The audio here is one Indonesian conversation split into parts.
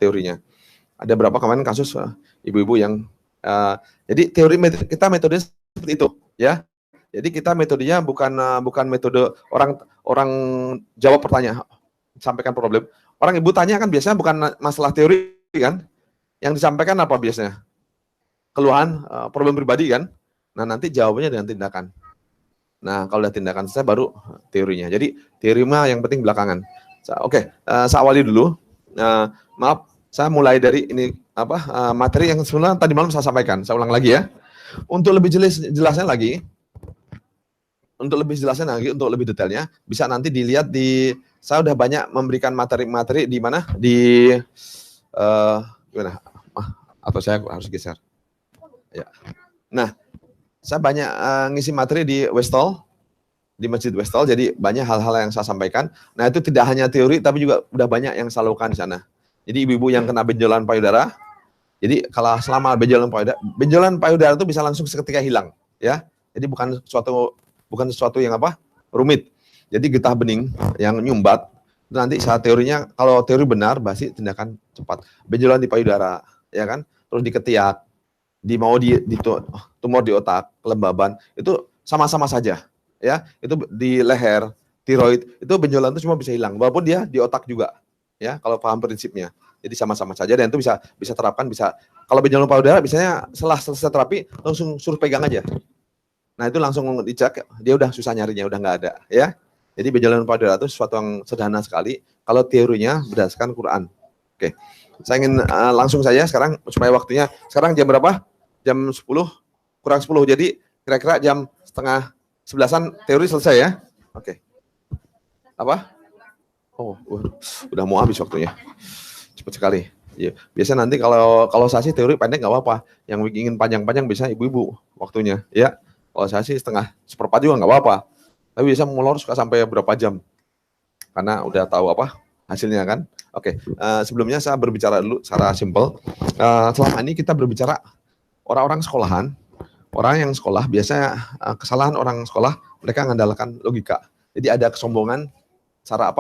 teorinya. Ada berapa kemarin kasus ibu-ibu yang jadi teori kita metode seperti itu, ya. Jadi kita metodenya bukan metode orang jawab pertanyaan, sampaikan problem. Orang ibu tanya kan biasanya bukan masalah teori kan, yang disampaikan apa biasanya? Keluhan, problem pribadi kan. Nah nanti jawabannya dengan tindakan. Nah kalau udah tindakan saya baru teorinya. Jadi teori mah yang penting belakangan. Oke, saya awali dulu. Maaf, saya mulai dari ini materi yang sebenarnya tadi malam saya sampaikan. Saya ulang lagi ya. Untuk lebih jelasnya lagi, untuk lebih detailnya, bisa nanti dilihat saya udah banyak memberikan materi-materi di mana gimana? Atau saya harus geser. Ya. Nah, saya banyak ngisi materi di Westall, di Masjid Westall, jadi banyak hal-hal yang saya sampaikan. Nah, itu tidak hanya teori, tapi juga udah banyak yang saya lakukan di sana. Jadi ibu-ibu yang kena benjolan payudara, jadi kalau selama benjolan payudara itu bisa langsung seketika hilang, ya. Jadi bukan sesuatu yang rumit. Jadi getah bening yang nyumbat, nanti saat teorinya, kalau teori benar, pasti tindakan cepat. Benjolan di payudara, ya kan, terus di ketiak, tumor di otak, kelembaban, itu sama-sama saja, ya. Itu di leher, tiroid, itu benjolan itu cuma bisa hilang, walaupun dia di otak juga, ya. Kalau paham prinsipnya, jadi sama-sama saja dan itu bisa terapkan, bisa. Kalau benjolan payudara, biasanya setelah selesai terapi langsung suruh pegang aja. Nah itu langsung dicek, dia udah susah nyarinya, udah nggak ada, ya. Jadi benjolan payudara itu sesuatu yang sederhana sekali. Kalau teorinya berdasarkan Quran. Oke, saya ingin langsung saja sekarang supaya waktunya. Sekarang jam berapa? Jam 10 kurang 10. Jadi kira-kira jam 10:30 teori selesai ya. Oke. Apa? Oh, udah mau habis waktunya. Cepat sekali. Ya, biasa nanti kalau saya sih teori pendek nggak apa-apa. Yang ingin panjang-panjang bisa ibu-ibu waktunya, ya. Kalau saya sih seperempat juga nggak apa-apa. Tapi bisa molor suka sampai berapa jam. Karena udah tahu hasilnya kan. Oke, sebelumnya saya berbicara dulu secara simpel. Selama ini kita berbicara orang-orang sekolahan. Orang yang sekolah, biasanya kesalahan orang sekolah, mereka mengandalkan logika. Jadi ada kesombongan cara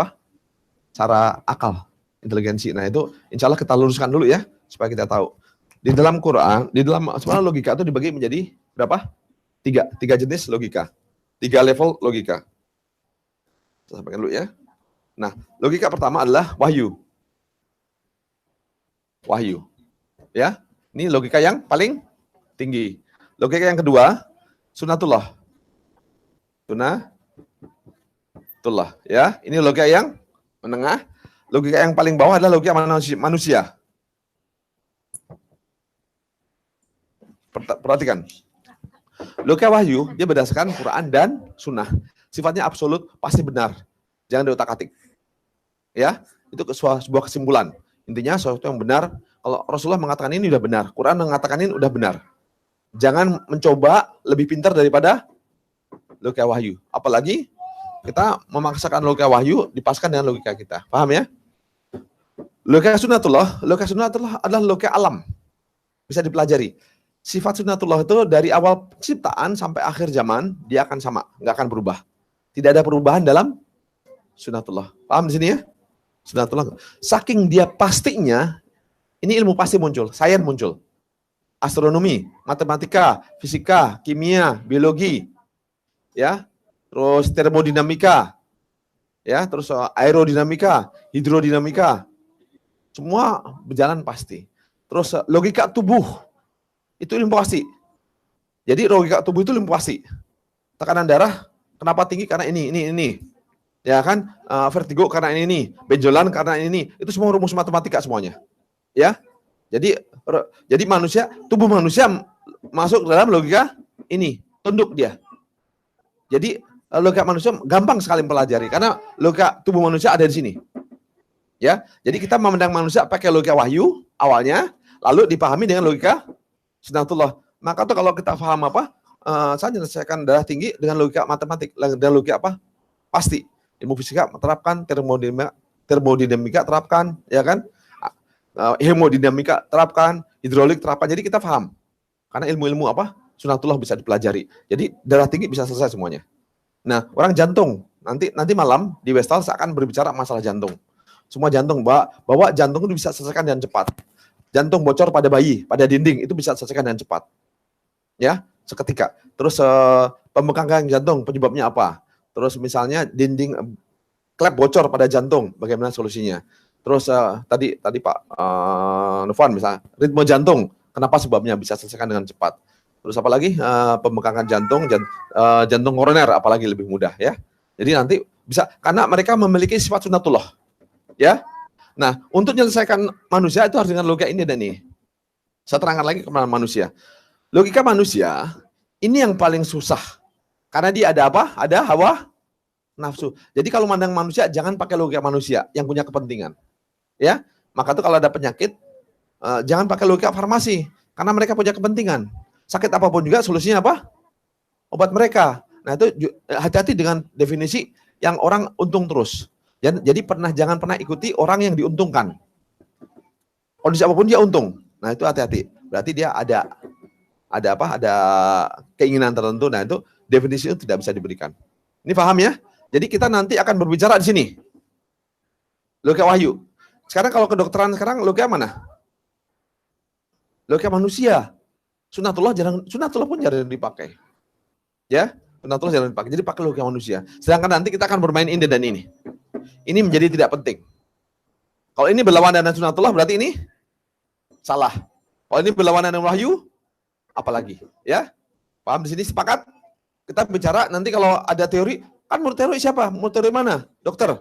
cara akal, inteligensi. Nah itu insya Allah kita luruskan dulu ya, supaya kita tahu. Di dalam Quran, sebenarnya logika itu dibagi menjadi berapa? Tiga jenis logika. 3 level logika. Saya sampaikan dulu ya. Nah, logika pertama adalah wahyu. Wahyu. Ya, ini logika yang paling tinggi. Logika yang kedua, sunatullah. Sunatullah. Ya, ini logika yang menengah. Logika yang paling bawah adalah logika manusia. Perhatikan. Logika wahyu, dia berdasarkan Quran dan Sunnah. Sifatnya absolut, pasti benar. Jangan diotak-atik. Ya, itu sebuah kesimpulan. Intinya sesuatu yang benar. Kalau Rasulullah mengatakan ini udah benar, Quran mengatakan ini udah benar. Jangan mencoba lebih pintar daripada logika wahyu. Apalagi kita memaksakan logika wahyu dipaskan dengan logika kita. Paham ya? Logika sunnatullah adalah logika alam. Bisa dipelajari. Sifat sunnatullah itu dari awal penciptaan sampai akhir zaman, dia akan sama, nggak akan berubah. Tidak ada perubahan dalam sunnatullah. Paham di sini ya? Sunnatullah. Saking dia pastinya, ini ilmu pasti muncul, sains muncul. Astronomi, matematika, fisika, kimia, biologi, ya, terus termodinamika, ya, terus aerodinamika, hidrodinamika, semua berjalan pasti. Terus logika tubuh, itu ilmu pasti. Jadi logika tubuh itu ilmu pasti. Tekanan darah kenapa tinggi karena ini. Ya kan? Vertigo karena ini. Benjolan karena ini. Itu semua rumus matematika semuanya. Ya. Jadi tubuh manusia masuk dalam logika ini, tunduk dia. Jadi logika manusia gampang sekali mempelajari karena logika tubuh manusia ada di sini. Ya. Jadi kita memandang manusia pakai logika wahyu awalnya, lalu dipahami dengan logika sunnatullah. Maka tuh kalau kita paham saya menyelesaikan darah tinggi dengan logika matematik, dengan logika pasti. Ilmu fisika terapkan, termodinamika terapkan, ya kan? Hemodinamika terapkan, hidrolik terapkan. Jadi kita paham. Karena ilmu-ilmu sunnatullah bisa dipelajari. Jadi darah tinggi bisa selesai semuanya. Nah, orang jantung, nanti malam di Westall saya akan berbicara masalah jantung. Semua jantung, bahwa jantung itu bisa selesaikan dengan cepat. Jantung bocor pada bayi, pada dinding, itu bisa selesaikan dengan cepat. Ya, seketika. Terus pembengkakan jantung, penyebabnya apa? Terus misalnya dinding klep bocor pada jantung, bagaimana solusinya? Terus tadi Pak Novan misalnya, ritme jantung, kenapa sebabnya bisa selesaikan dengan cepat? Terus apalagi pembengkakan jantung, jantung koroner, apalagi lebih mudah ya. Jadi nanti bisa, karena mereka memiliki sifat sunatullah. Ya, nah untuk menyelesaikan manusia itu harus dengan logika ini dan ini. Saya terangkan lagi kepada manusia. Logika manusia ini yang paling susah. Karena dia ada apa? Ada hawa nafsu. Jadi kalau mandang manusia jangan pakai logika manusia yang punya kepentingan. Ya, maka tuh kalau ada penyakit jangan pakai logika farmasi karena mereka punya kepentingan. Sakit apapun juga solusinya apa? Obat mereka. Nah itu hati-hati dengan definisi yang orang untung terus. Jadi jangan pernah ikuti orang yang diuntungkan. Kondisi apapun dia untung. Nah itu hati-hati. Berarti dia ada keinginan tertentu. Nah itu definisi itu tidak bisa diberikan. Ini paham ya? Jadi kita nanti akan berbicara di sini. Logika wahyu. Sekarang kalau kedokteran sekarang logika mana? Logika manusia. Sunatullah pun jarang dipakai. Ya, sunatullah jarang dipakai. Jadi pakai logika manusia. Sedangkan nanti kita akan bermain ini dan ini. Ini menjadi tidak penting. Kalau ini berlawanan dengan sunatullah berarti ini salah. Kalau ini berlawanan dengan wahyu, apalagi, ya? Paham di sini sepakat? Kita bicara nanti kalau ada teori, kan menurut teori siapa? Menurut teori mana? Dokter.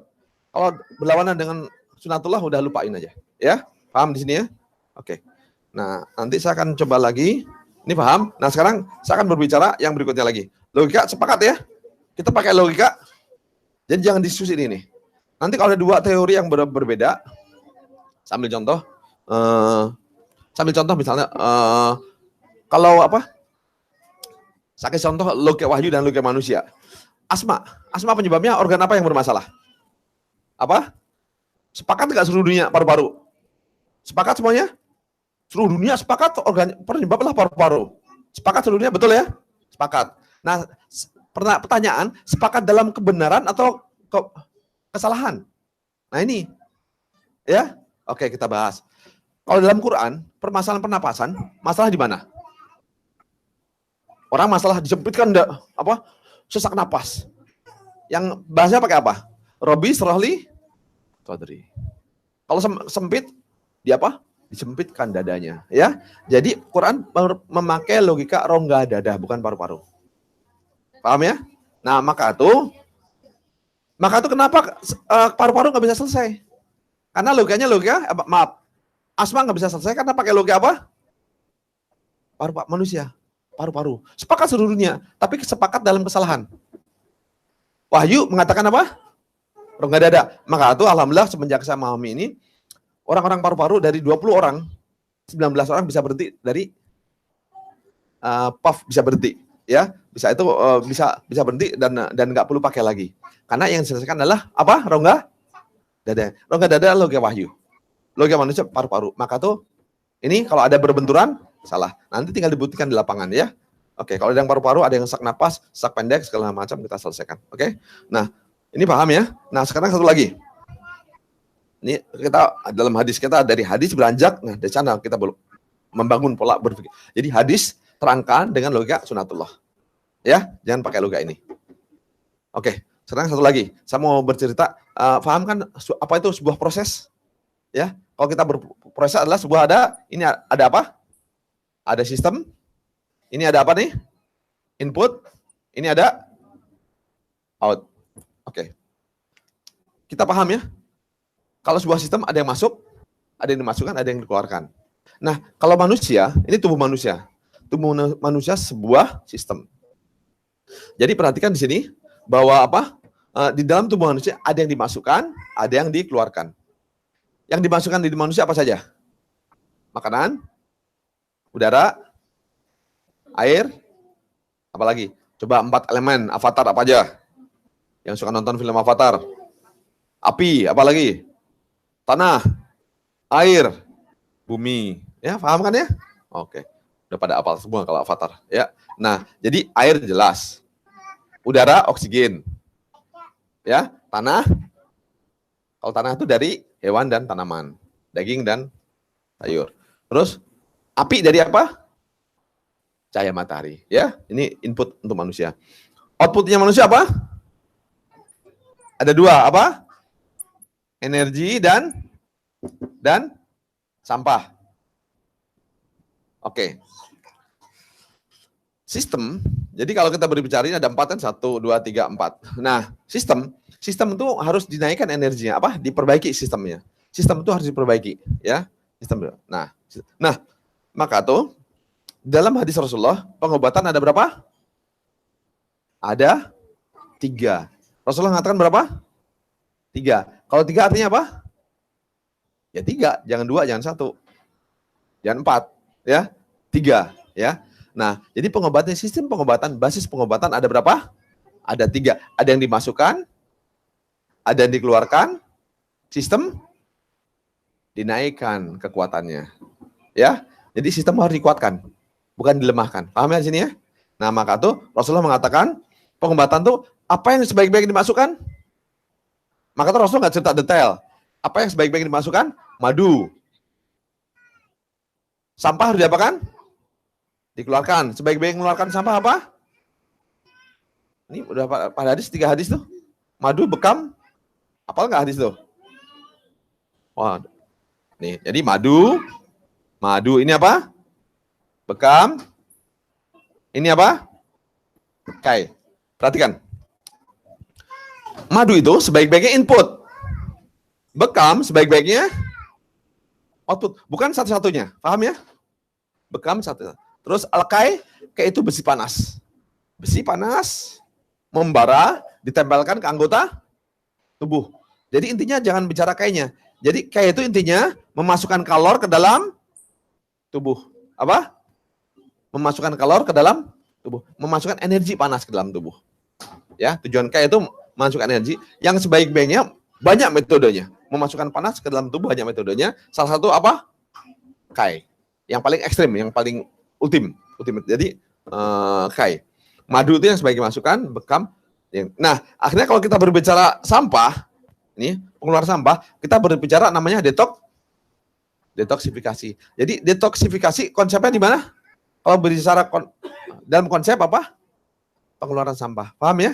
Kalau berlawanan dengan sunatullah udah lupain aja, ya? Paham di sini ya? Oke. Nah, nanti saya akan coba lagi. Ini paham? Nah, sekarang saya akan berbicara yang berikutnya lagi. Logika sepakat ya? Kita pakai logika. Jadi jangan diskusi ini. Nanti kalau ada dua teori yang berbeda, sambil contoh misalnya, kalau apa? Saya kasih contoh logika wahyu dan logika manusia. Asma penyebabnya organ apa yang bermasalah? Apa? Sepakat nggak seluruh dunia paru-paru? Sepakat semuanya? Seluruh dunia sepakat organ penyebabnya paru-paru. Sepakat seluruh dunia, betul ya? Sepakat. Nah, pertanyaan, sepakat dalam kebenaran atau kesalahan? Nah ini, ya, oke kita bahas. Kalau dalam Quran, permasalahan pernapasan, masalah di mana? Orang masalah disempitkan, sesak napas. Yang bahasanya pakai apa? Robi, Srohli, Todri. Kalau sempit, di apa? Disempitkan dadanya, ya. Jadi Quran memakai logika rongga dada, bukan paru-paru. Paham ya? Nah maka itu kenapa paru-paru nggak bisa selesai? Karena logikanya asma nggak bisa selesai karena pakai logika apa? Manusia, paru-paru. Sepakat seluruh dunia, tapi sepakat dalam kesalahan. Wahyu mengatakan apa? Rongga dada. Maka itu alhamdulillah semenjak saya memahami ini, orang-orang paru-paru dari 20 orang, 19 orang bisa berhenti dari puff, bisa berhenti. Ya, bisa itu bisa berhenti dan nggak perlu pakai lagi. Karena yang diselesaikan adalah apa? Rongga dada. Rongga dada logika wahyu. Logika manusia paru-paru. Maka tuh ini kalau ada berbenturan salah. Nanti tinggal dibuktikan di lapangan ya. Oke, kalau ada yang paru-paru, ada yang sesak napas, sesak pendek segala macam kita selesaikan. Oke. Nah, ini paham ya? Nah, sekarang satu lagi. Ini kita dalam hadis kita dari hadis beranjak, nah dari sana kita membangun pola berpikir. Jadi hadis terangkan dengan logika sunatullah. Ya, jangan pakai logika ini. Oke, sekarang satu lagi. Saya mau bercerita, paham kan apa itu sebuah proses? Ya, kalau kita berproses adalah ini ada apa? Ada sistem. Ini ada apa nih? Input. Ini ada out. Oke. Kita paham ya? Kalau sebuah sistem ada yang masuk, ada yang dimasukkan, ada yang dikeluarkan. Nah, kalau manusia, ini tubuh manusia. Tubuh manusia sebuah sistem. Jadi perhatikan di sini bahwa apa? Di dalam tubuh manusia ada yang dimasukkan, ada yang dikeluarkan. Yang dimasukkan di manusia apa saja? Makanan, udara, air, apalagi? Coba 4 elemen Avatar apa aja? Yang suka nonton film Avatar. Api, apalagi? Tanah, air, bumi. Ya, paham kan ya? Oke. Udah pada apal semua kalau Avatar, ya. Nah, jadi air jelas. Udara, oksigen. Ya, tanah. Kalau tanah itu dari hewan dan tanaman, daging dan sayur. Terus api dari apa? Cahaya matahari. Ya, ini input untuk manusia. Outputnya manusia apa? Ada dua, apa? Energi dan sampah. Oke. Sistem. Jadi kalau kita berbicara ini ada 4 kan, 1, 2, 3, 4. Nah, sistem itu harus dinaikkan energinya, apa? Diperbaiki sistemnya. Sistem itu harus diperbaiki, ya. Sistem. Nah, maka tuh dalam hadis Rasulullah, pengobatan ada berapa? Ada 3. Rasulullah mengatakan berapa? 3. Kalau 3 artinya apa? Ya 3, jangan 2, jangan 1. Jangan 4, ya. 3, ya. Nah, jadi pengobatan, sistem pengobatan, basis pengobatan ada berapa? Ada 3. Ada yang dimasukkan, ada yang dikeluarkan, sistem dinaikkan kekuatannya. Ya, jadi sistem harus dikuatkan, bukan dilemahkan. Paham ya di sini ya? Nah, maka tuh Rasulullah mengatakan pengobatan tuh apa yang sebaik-baiknya dimasukkan? Maka tuh Rasulullah nggak cerita detail. Apa yang sebaik-baiknya dimasukkan? Madu. Sampah harus diapakan? Dikeluarkan. Sebaik-baiknya mengeluarkan sampah apa? Ini udah pada hadis, 3 hadis tuh. Madu, bekam, apal nggak hadis tuh? Wah, nih, jadi madu ini apa? Bekam. Ini apa? Kai. Perhatikan. Madu itu sebaik-baiknya input. Bekam sebaik-baiknya output. Bukan satu-satunya. Paham ya? Bekam satu. Terus al-kai, kayak itu besi panas. Besi panas, membara, ditempelkan ke anggota tubuh. Jadi intinya jangan bicara kainya. Jadi kai itu intinya memasukkan kalor ke dalam tubuh. Apa? Memasukkan kalor ke dalam tubuh. Memasukkan energi panas ke dalam tubuh. Ya, tujuan kai itu memasukkan energi. Yang sebaik-baiknya banyak metodenya. Memasukkan panas ke dalam tubuh banyak metodenya. Salah satu apa? Kai. Yang paling ekstrim, yang paling ultimate. Jadi kai. Madu itu yang sebagai masukan, bekam. Nah, akhirnya kalau kita berbicara sampah, ini pengeluaran sampah, kita berbicara namanya detoksifikasi. Jadi detoksifikasi konsepnya di mana? Kalau berbicara dalam konsep apa? Pengeluaran sampah. Paham ya?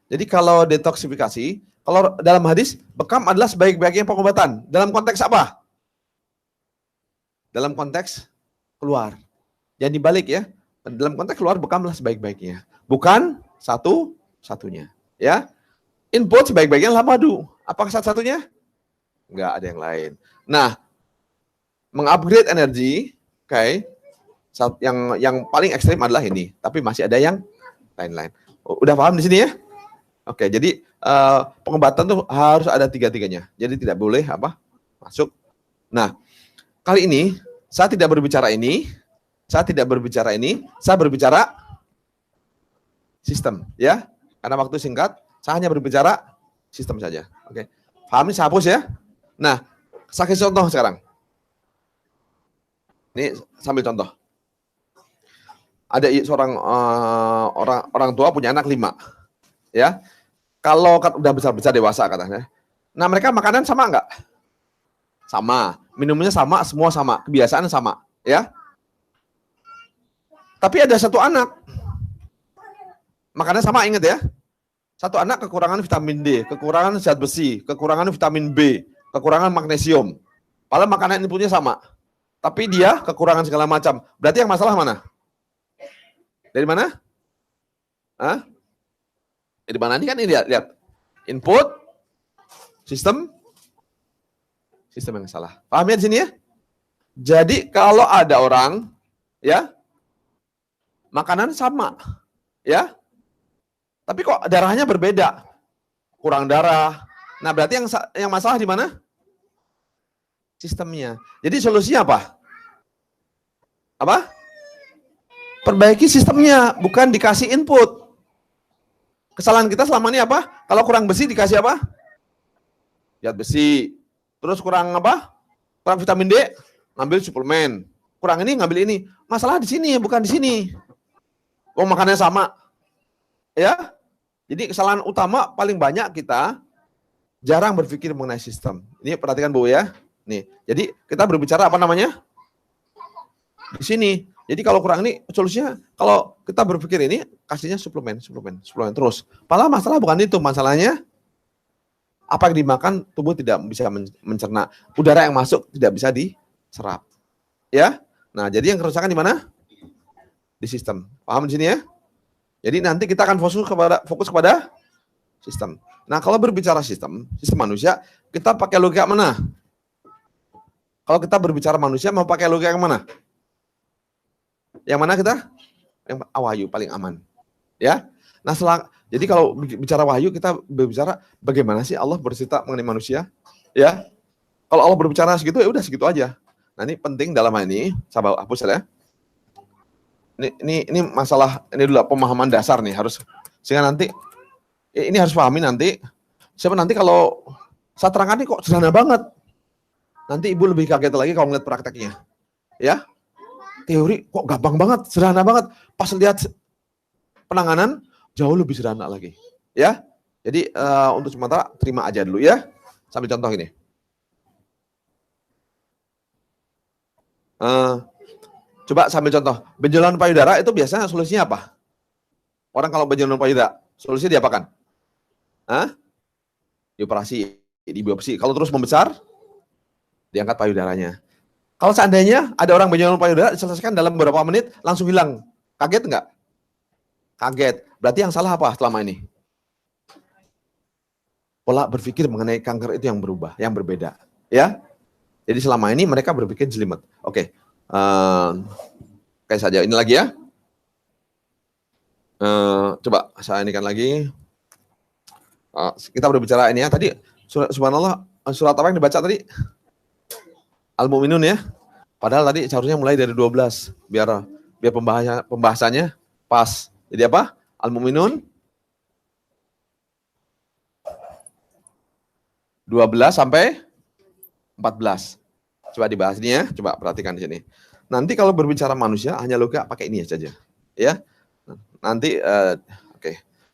Jadi kalau detoksifikasi, kalau dalam hadis, bekam adalah sebaik-baiknya pengobatan. Dalam konteks apa? Dalam konteks keluar. Jangan dibalik ya. Dalam konteks keluar, bekam adalah sebaik-baiknya. Bukan satu-satunya. Ya. Input sebaik-baiknya adalah madu. Apakah satu-satunya? Enggak, ada yang lain. Nah, mengupgrade energi, oke, yang paling ekstrim adalah ini. Tapi masih ada yang lain-lain. Udah paham di sini ya? Oke, jadi pengobatan tuh harus ada 3-3-nya. Jadi tidak boleh apa masuk. Nah, kali ini saya tidak berbicara ini. Saya berbicara sistem, ya. Karena waktu singkat, saya hanya berbicara sistem saja. Oke. Paham ini saya hapus ya. Nah, saya kasih contoh sekarang. Ini sambil contoh. Ada seorang orang tua punya anak 5. Ya. Kalau udah besar-besar dewasa katanya. Nah, mereka makanan sama enggak? Sama. Minumnya sama, semua sama. Kebiasaan sama, ya. Tapi ada satu anak. Makannya sama, ingat ya. Satu anak kekurangan vitamin D, kekurangan zat besi, kekurangan vitamin B, kekurangan magnesium. Padahal makanan inputnya sama. Tapi dia kekurangan segala macam. Berarti yang masalah mana? Dari mana? Hah? Dari mana ini kan ini lihat. Input, sistem yang salah. Paham ya di sini ya? Jadi kalau ada orang, ya, makanan sama, ya, tapi kok darahnya berbeda, kurang darah. Nah, berarti yang masalah di mana? Sistemnya. Jadi solusinya apa? Apa? Perbaiki sistemnya, bukan dikasih input. Kesalahan kita selama ini apa? Kalau kurang besi dikasih apa? Zat besi. Terus kurang apa? Kurang vitamin D, ngambil suplemen. Kurang ini, ngambil ini. Masalah di sini, bukan di sini. Oh, makannya sama. Ya. Jadi kesalahan utama paling banyak kita jarang berpikir mengenai sistem. Ini perhatikan Bu ya. Nih, jadi kita berbicara apa namanya? Di sini. Jadi kalau kurang ini solusinya, kalau kita berpikir ini kasihnya suplemen terus. Padahal masalah bukan itu, masalahnya apa yang dimakan tubuh tidak bisa mencerna. Udara yang masuk tidak bisa diserap. Ya. Nah, jadi yang kerusakan di mana? Di sistem. Paham di sini ya? Jadi nanti kita akan fokus kepada sistem. Nah, kalau berbicara sistem manusia, kita pakai logika mana? Kalau kita berbicara manusia, mau pakai logika yang mana? Yang mana kita? Yang wahyu paling aman. Ya. Nah, jadi kalau bicara wahyu, kita berbicara bagaimana sih Allah bercerita mengenai manusia? Ya. Kalau Allah berbicara segitu, ya udah segitu aja. Nah, ini penting dalam hal ini, saya hapus ya. Ini masalah, ini dulu pemahaman dasar nih, harus sehingga nanti ini harus pahami nanti. Siapa nanti kalau saya terangkan ini kok sederhana banget. Nanti ibu lebih kaget lagi kalau ngeliat prakteknya. Ya. Teori kok gampang banget, sederhana banget. Pas lihat penanganan jauh lebih sederhana lagi. Ya. Jadi untuk sementara terima aja dulu ya. Sambil contoh ini. Coba sambil contoh. Benjolan payudara itu biasanya solusinya apa? Orang kalau benjolan payudara, solusinya diapakan? Dioperasi, dibiopsi. Kalau terus membesar, diangkat payudaranya. Kalau seandainya ada orang benjolan payudara diselesaikan dalam beberapa menit, langsung hilang. Kaget nggak? Kaget. Berarti yang salah apa selama ini? Pola berpikir mengenai kanker itu yang berubah, yang berbeda. Ya. Jadi selama ini mereka berpikir jelimet. Oke. Kayak saja. Ini lagi ya. Coba saya inikan lagi. Kita berbicara ini ya. Tadi subhanallah, surat apa yang dibaca tadi? Al-Mu'minun ya. Padahal tadi seharusnya mulai dari 12 biar pembahasannya pas. Jadi apa? Al-Mu'minun 12 sampai 14. Coba dibahas ini ya. Coba perhatikan di sini. Nanti kalau berbicara manusia hanya logika pakai ini saja. Ya. Nanti oke.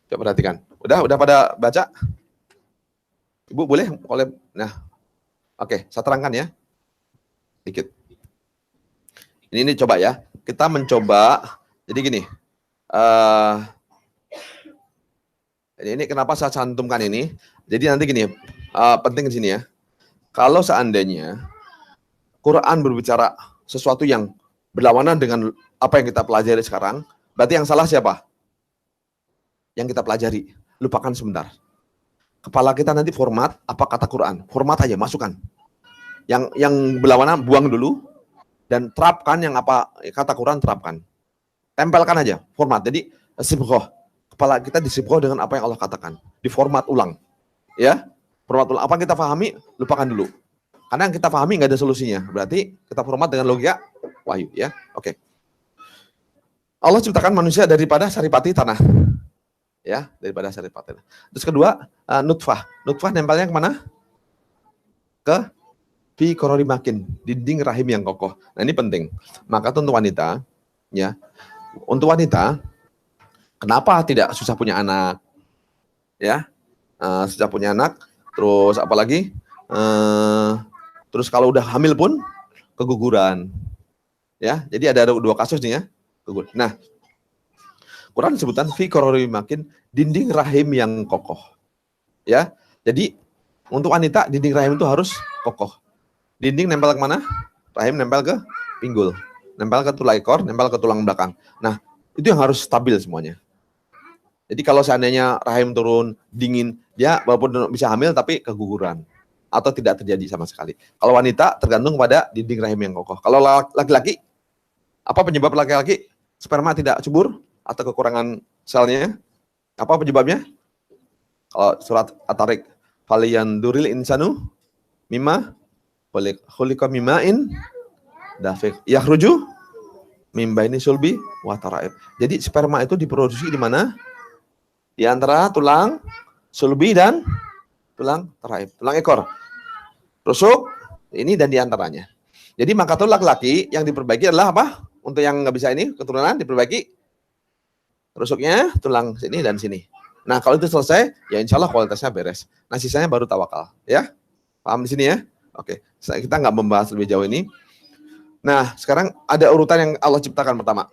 Coba perhatikan. Udah pada baca? Ibu boleh? Nah. Oke, saya terangkan ya. Dikit. Ini coba ya. Kita mencoba. Jadi gini. Ini kenapa saya cantumkan ini? Jadi nanti gini. Penting di sini ya. Kalau seandainya Quran berbicara sesuatu yang berlawanan dengan apa yang kita pelajari sekarang, berarti yang salah siapa? Yang kita pelajari. Lupakan sebentar. Kepala kita nanti format apa kata Quran. Format aja, masukkan. Yang berlawanan buang dulu dan terapkan yang apa kata Quran, terapkan. Tempelkan aja, format. Jadi sibghah. Kepala kita disibghah dengan apa yang Allah katakan. Diformat ulang. Ya. Format ulang. Apa yang kita pahami, lupakan dulu. Karena yang kita pahami nggak ada solusinya. Berarti kita format dengan logika wahyu ya. Oke. Allah ciptakan manusia daripada saripati tanah. Ya, daripada saripati tanah. Terus kedua, nutfah. Nutfah nempelnya kemana? Ke fi korori makin, dinding rahim yang kokoh. Nah, ini penting. Maka untuk wanita, ya. Untuk wanita, kenapa tidak susah punya anak? Ya. Susah punya anak, terus apalagi? Terus kalau udah hamil pun keguguran. Ya, jadi ada 2 kasus nih ya. Nah, Quran disebutkan fi korori makin, dinding rahim yang kokoh. Ya. Jadi untuk wanita dinding rahim itu harus kokoh. Dinding nempel ke mana? Rahim nempel ke pinggul. Nempel ke tulang ekor, nempel ke tulang belakang. Nah, itu yang harus stabil semuanya. Jadi kalau seandainya rahim turun, dingin, dia walaupun bisa hamil tapi keguguran. Atau tidak terjadi sama sekali. Kalau wanita tergantung pada dinding rahim yang kokoh. Kalau laki-laki, apa penyebab laki-laki sperma tidak subur atau kekurangan selnya? Apa penyebabnya? Kalau surat At-Tariq, faliyanduril insanu mimma khuliqa mima'in dafiq yakhruju min baini sulbi wa tara'ib. Jadi sperma itu diproduksi di mana? Di antara tulang sulbi dan tulang taraib, tulang ekor. Rusuk ini dan diantaranya. Jadi maka tuh laki-laki yang diperbaiki adalah apa? Untuk yang nggak bisa ini keturunan diperbaiki rusuknya tulang sini dan sini. Nah, kalau itu selesai, ya insya Allah kualitasnya beres. Nah, sisanya baru tawakal. Ya, paham di sini ya? Oke, kita nggak membahas lebih jauh ini. Nah, sekarang ada urutan yang Allah ciptakan pertama.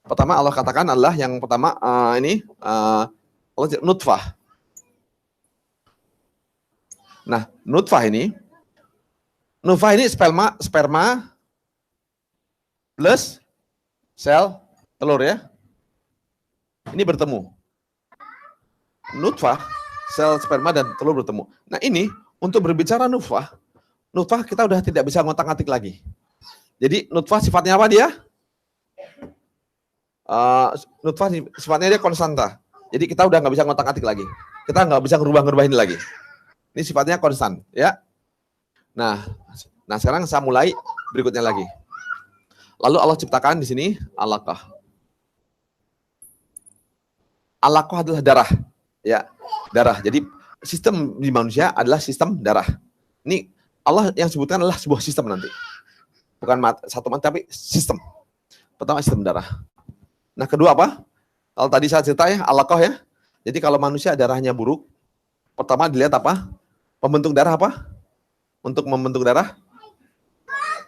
Pertama Allah katakan adalah yang pertama Allah nutfah. Nah, nutfah ini sperma plus sel telur ya. Ini bertemu. Nutfah, sel sperma dan telur bertemu. Nah, ini untuk berbicara nutfah kita udah tidak bisa ngotak-ngatik lagi. Jadi nutfah sifatnya apa dia? Nutfah sifatnya dia konstanta. Jadi kita udah nggak bisa ngotak-ngatik lagi. Kita nggak bisa ngerubah-ngerubah ini lagi. Ini sifatnya konstan, ya. Nah sekarang saya mulai berikutnya lagi. Lalu Allah ciptakan di sini alaqah. Alaqah adalah darah, ya, darah. Jadi sistem di manusia adalah sistem darah. Ini Allah yang sebutkan adalah sebuah sistem nanti, bukan satu mata tapi sistem. Pertama sistem darah. Nah kedua apa? Kalau tadi saya cerita ya alaqah ya. Jadi kalau manusia darahnya buruk, pertama dilihat apa? Pembentuk darah apa? Untuk membentuk darah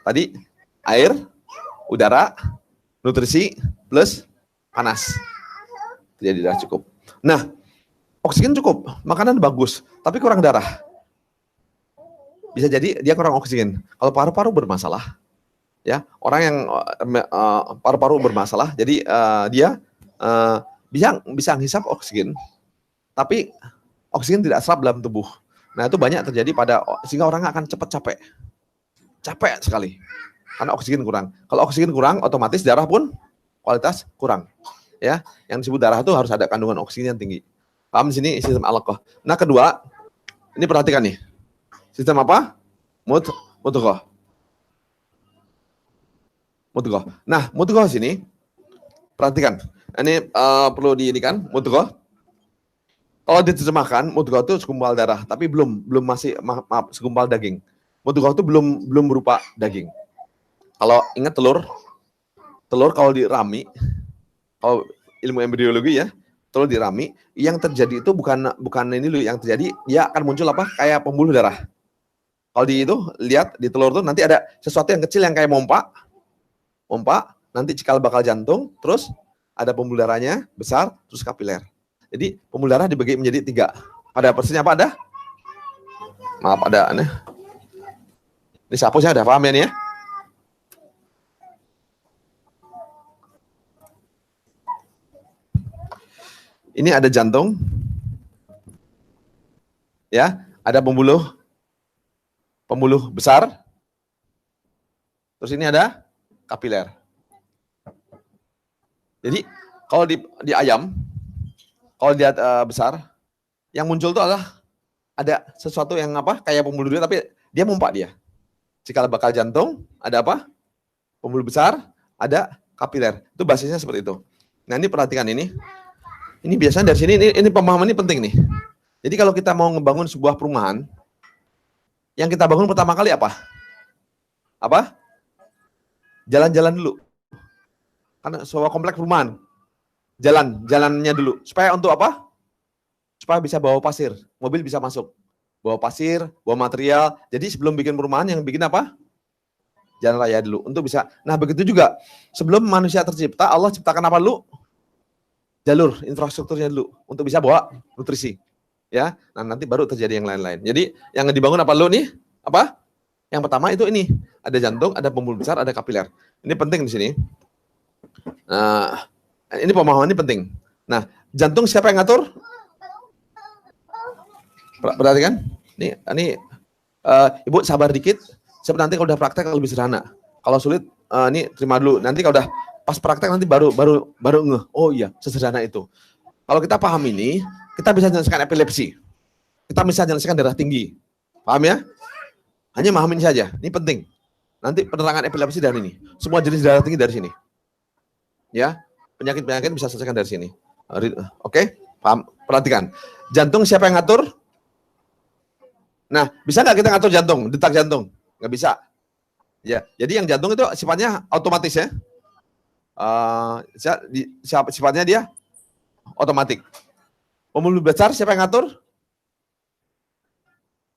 tadi air, udara, nutrisi plus panas. Jadi darah cukup. Nah, oksigen cukup, makanan bagus, tapi kurang darah. Bisa jadi dia kurang oksigen. Kalau paru-paru bermasalah, ya orang yang paru-paru bermasalah, jadi dia bisa menghisap oksigen, tapi oksigen tidak serap dalam tubuh. Nah itu banyak terjadi sehingga orang akan cepat capek sekali karena oksigen kurang. Kalau oksigen kurang, otomatis darah pun kualitas kurang. Ya, yang disebut darah itu harus ada kandungan oksigen yang tinggi. Paham di sini sistem alaqah. Nah kedua, ini perhatikan nih, sistem apa? Mudghah. Nah mudghah sini, perhatikan. Ini perlu diinikan mudghah. Kalau diterjemahkan, mudghah itu segumpal darah, tapi belum masih maaf segumpal daging. Mudghah itu belum berupa daging. Kalau ingat telur kalau dirami, kalau ilmu embriologi ya, telur dirami, yang terjadi itu bukan ini loh, yang terjadi dia akan muncul apa? Kayak pembuluh darah. Kalau lihat di telur itu nanti ada sesuatu yang kecil yang kayak pompa, nanti cikal bakal jantung, terus ada pembuluh darahnya besar, terus kapiler. Jadi pembuluh darah dibagi menjadi 3. Pada persisnya apa ada? Maaf ada aneh. Ini sapu saya udah paham ya nih ya. Ini ada jantung. Ya, ada pembuluh besar. Terus ini ada kapiler. Jadi kalau di ayam, kalau dia besar, yang muncul itu adalah ada sesuatu yang apa? Kayak pembuluh darah tapi dia mompa dia. Cikal bakal jantung, ada apa? Pembuluh besar, ada kapiler. Itu basisnya seperti itu. Nah, ini perhatikan ini. Ini biasanya dari sini ini pemahaman ini penting nih. Jadi kalau kita mau ngebangun sebuah perumahan, yang kita bangun pertama kali apa? Apa? Jalan-jalan dulu. Karena sebuah kompleks perumahan. Jalannya dulu. Supaya untuk apa? Supaya bisa bawa pasir. Mobil bisa masuk. Bawa pasir, bawa material. Jadi sebelum bikin perumahan yang bikin apa? Jalan raya dulu. Untuk bisa. Nah begitu juga. Sebelum manusia tercipta, Allah ciptakan apa dulu? Jalur infrastrukturnya dulu. Untuk bisa bawa nutrisi. Ya, nah nanti baru terjadi yang lain-lain. Jadi yang dibangun apa dulu nih? Apa? Yang pertama itu ini. Ada jantung, ada pembuluh besar, ada kapiler. Ini penting di sini. Nah, ini pemahaman ini penting. Nah, jantung siapa yang ngatur? Perhatikan. Ini Ibu sabar dikit. Siapa nanti kalau udah praktek lebih sederhana. Kalau sulit, ini terima dulu. Nanti kalau udah pas praktek nanti baru ngeh. Oh iya, sesederhana itu. Kalau kita paham ini, kita bisa menyelesaikan epilepsi. Kita bisa menyelesaikan darah tinggi. Paham ya? Hanya paham ini saja. Ini penting. Nanti penerangan epilepsi dari ini. Semua jenis darah tinggi dari sini. Ya, penyakit-penyakit bisa selesaikan dari sini. Oke? Paham? Perhatikan. Jantung siapa yang ngatur? Nah, bisa nggak kita ngatur jantung, detak jantung? Nggak bisa. Ya, jadi yang jantung itu sifatnya otomatis ya. Sifatnya dia otomatis. Pembuluh besar siapa yang ngatur?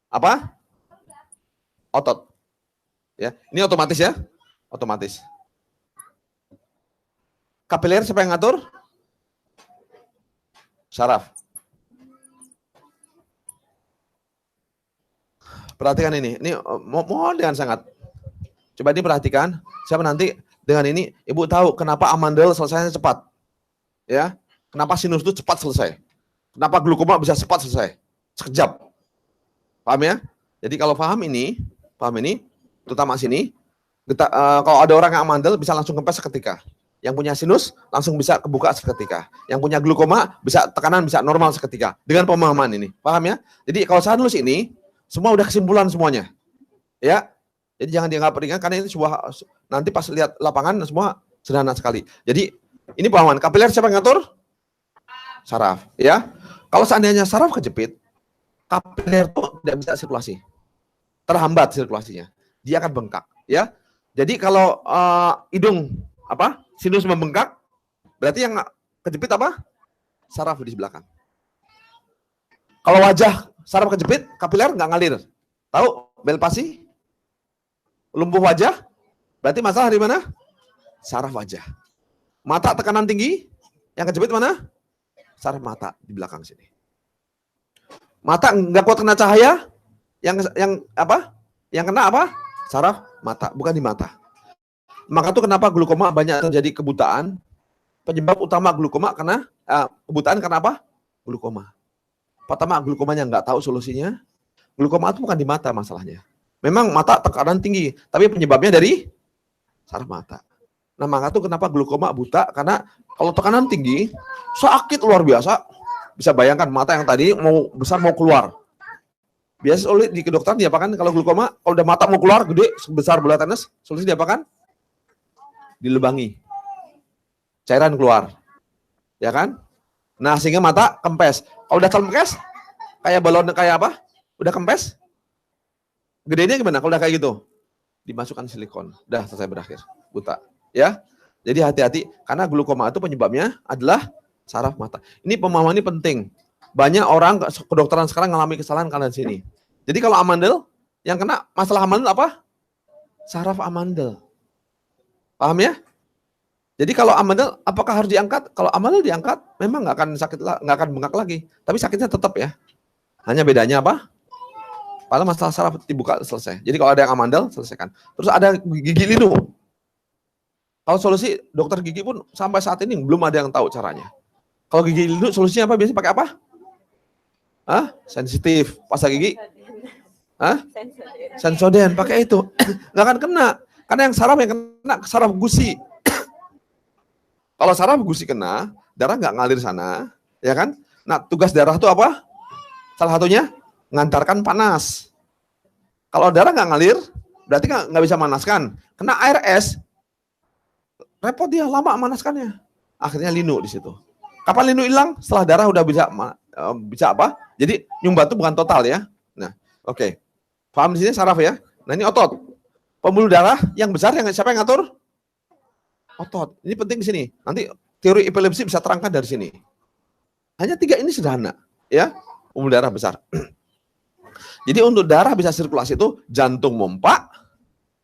Apa? Otot. Ya, ini otomatis ya, otomatis. Kapiler siapa yang ngatur? Saraf. Perhatikan ini mohon dengan sangat. Coba diperhatikan, siapa nanti dengan ini Ibu tahu kenapa amandel selesainya cepat. Ya, kenapa sinus itu cepat selesai? Kenapa glukoma bisa cepat selesai? Sekejap. Paham ya? Jadi kalau paham ini, terutama sini, kalau ada orang yang amandel bisa langsung kempes seketika. Yang punya sinus langsung bisa kebuka seketika. Yang punya glukoma bisa tekanan bisa normal seketika. Dengan pemahaman ini. Paham ya? Jadi kalau saya nulis ini, semua udah kesimpulan semuanya. Ya. Jadi jangan dianggap ringan karena ini sebuah, nanti pas lihat lapangan semua sederhana sekali. Jadi ini pemahaman. Kapiler siapa yang ngatur? Saraf. Ya. Kalau seandainya saraf kejepit, kapiler itu tidak bisa sirkulasi. Terhambat sirkulasinya. Dia akan bengkak. Ya. Jadi kalau hidung sinus membengkak, berarti yang kejepit apa? Saraf di belakang. Kalau wajah saraf kejepit, kapiler nggak ngalir. Tahu bel pasi? Lumpuh wajah? Berarti masalah di mana? Saraf wajah. Mata tekanan tinggi, yang kejepit mana? Saraf mata di belakang sini. Mata nggak kuat kena cahaya, yang apa? Yang kena apa? Saraf mata, bukan di mata. Maka itu kenapa glukoma banyak terjadi kebutaan? Penyebab utama glukoma karena kebutaan karena apa? Glukoma. Pertama, glukomanya nggak tahu solusinya. Glukoma itu bukan di mata masalahnya. Memang mata tekanan tinggi, tapi penyebabnya dari saraf mata. Nah, maka itu kenapa glukoma buta? Karena kalau tekanan tinggi, sakit luar biasa. Bisa bayangkan mata yang tadi mau besar mau keluar. Biasa oleh di kedokteran diapakan kalau glukoma? Kalau udah mata mau keluar gede sebesar bola tenis, solusi diapakan? Dilubangi. Cairan keluar. Ya kan? Nah, sehingga mata kempes. Kalau udah kempes, kayak balon kayak apa? Udah kempes? Gedenya gimana kalau udah kayak gitu? Dimasukkan silikon. Udah selesai berakhir. Buta. Ya. Jadi hati-hati karena glukoma itu penyebabnya adalah saraf mata. Ini pemahaman ini penting. Banyak orang kedokteran sekarang mengalami kesalahan karena sini. Jadi kalau amandel, yang kena masalah amandel apa? Saraf amandel. Paham ya? Jadi kalau amandel, apakah harus diangkat? Kalau amandel diangkat, memang nggak akan sakit, nggak akan bengkak lagi. Tapi sakitnya tetap ya. Hanya bedanya apa? Padahal masalah saraf dibuka selesai. Jadi kalau ada yang amandel, selesaikan. Terus ada gigi linu. Kalau solusi dokter gigi pun sampai saat ini belum ada yang tahu caranya. Kalau gigi linu solusinya apa? Biasanya pakai apa? Sensitif. Pasta gigi? Sensoden. Pakai itu. Nggak akan kena. Karena yang saraf saraf gusi. Kalau saraf gusi kena, darah nggak ngalir sana, ya kan? Nah, tugas darah itu apa? Salah satunya ngantarkan panas. Kalau darah nggak ngalir, berarti nggak bisa manaskan. Kena air es, repot dia lama manaskannya. Akhirnya linu di situ. Kapan linu hilang? Setelah darah udah bisa apa? Jadi nyumbat itu bukan total ya. Nah, oke. Paham di sini saraf ya? Nah, ini otot. Pembuluh darah yang besar yang siapa yang ngatur? Otot. Ini penting di sini. Nanti teori epilepsi bisa terangkan dari sini. Hanya 3 ini sederhana, ya. Pembuluh darah besar. Jadi untuk darah bisa sirkulasi itu jantung mompa,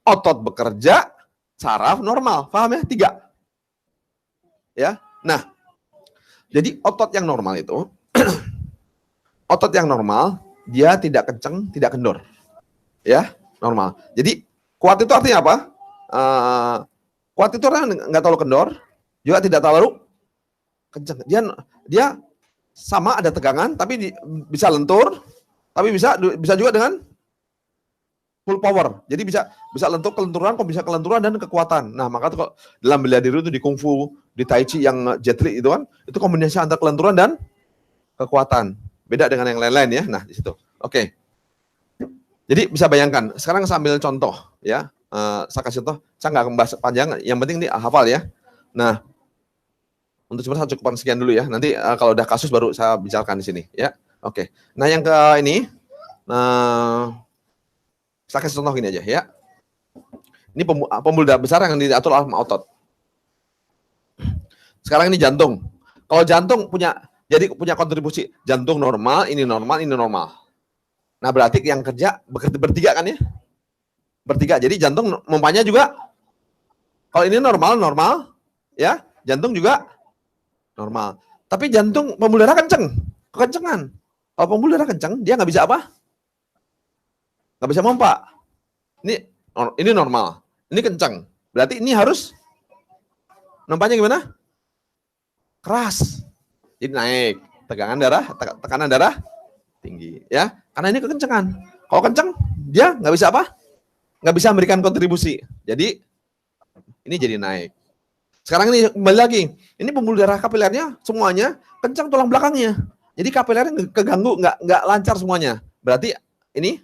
otot bekerja, saraf normal. Paham ya? 3. Ya. Nah, jadi otot yang normal itu otot yang normal dia tidak kenceng, tidak kendor. Ya, normal. Jadi kuat itu artinya apa? Kuat itu orang nggak terlalu kendor, juga tidak terlalu kencang. Dia sama ada tegangan, tapi bisa lentur, tapi bisa juga dengan full power. Jadi bisa lentur, kelenturan, kok bisa kelenturan dan kekuatan. Nah, maka itu kalau dalam bela diri itu di kungfu, di tai chi yang Jet Li itu kan, itu kombinasi antara kelenturan dan kekuatan. Beda dengan yang lain-lain ya. Nah, di situ. Oke. Jadi bisa bayangkan. Sekarang sambil contoh ya. Saya kasih contoh, saya nggak membahas panjang, yang penting ini hafal ya. Nah, untuk sebenarnya saya cukupkan sekian dulu ya. Nanti kalau udah kasus baru saya bicarakan di sini ya. Oke. Nah, yang ke ini, saya kasih contoh gini aja ya. Ini pembuluh darah besar yang diatur oleh otot. Sekarang ini jantung. Kalau jantung punya, Jadi punya kontribusi. Jantung normal, ini normal, ini normal. Nah berarti yang kerja bertiga kan ya? Bertiga. Jadi jantung pompanya juga. Kalau ini normal, ya jantung juga normal. Tapi jantung pembuluh darah kekencengan. Kalau pembuluh darah kenceng, dia nggak bisa apa? Nggak bisa mompa. Ini normal, ini kencang. Berarti ini harus nampaknya gimana? Keras. Jadi naik, tekanan darah tinggi, ya. Karena ini kekencengan. Kalau kencang, dia nggak bisa apa? Nggak bisa memberikan kontribusi. Jadi ini jadi naik. Sekarang ini kembali lagi. Ini pembuluh darah kapilernya semuanya kencang tulang belakangnya. Jadi kapilernya keganggu, nggak lancar semuanya. Berarti ini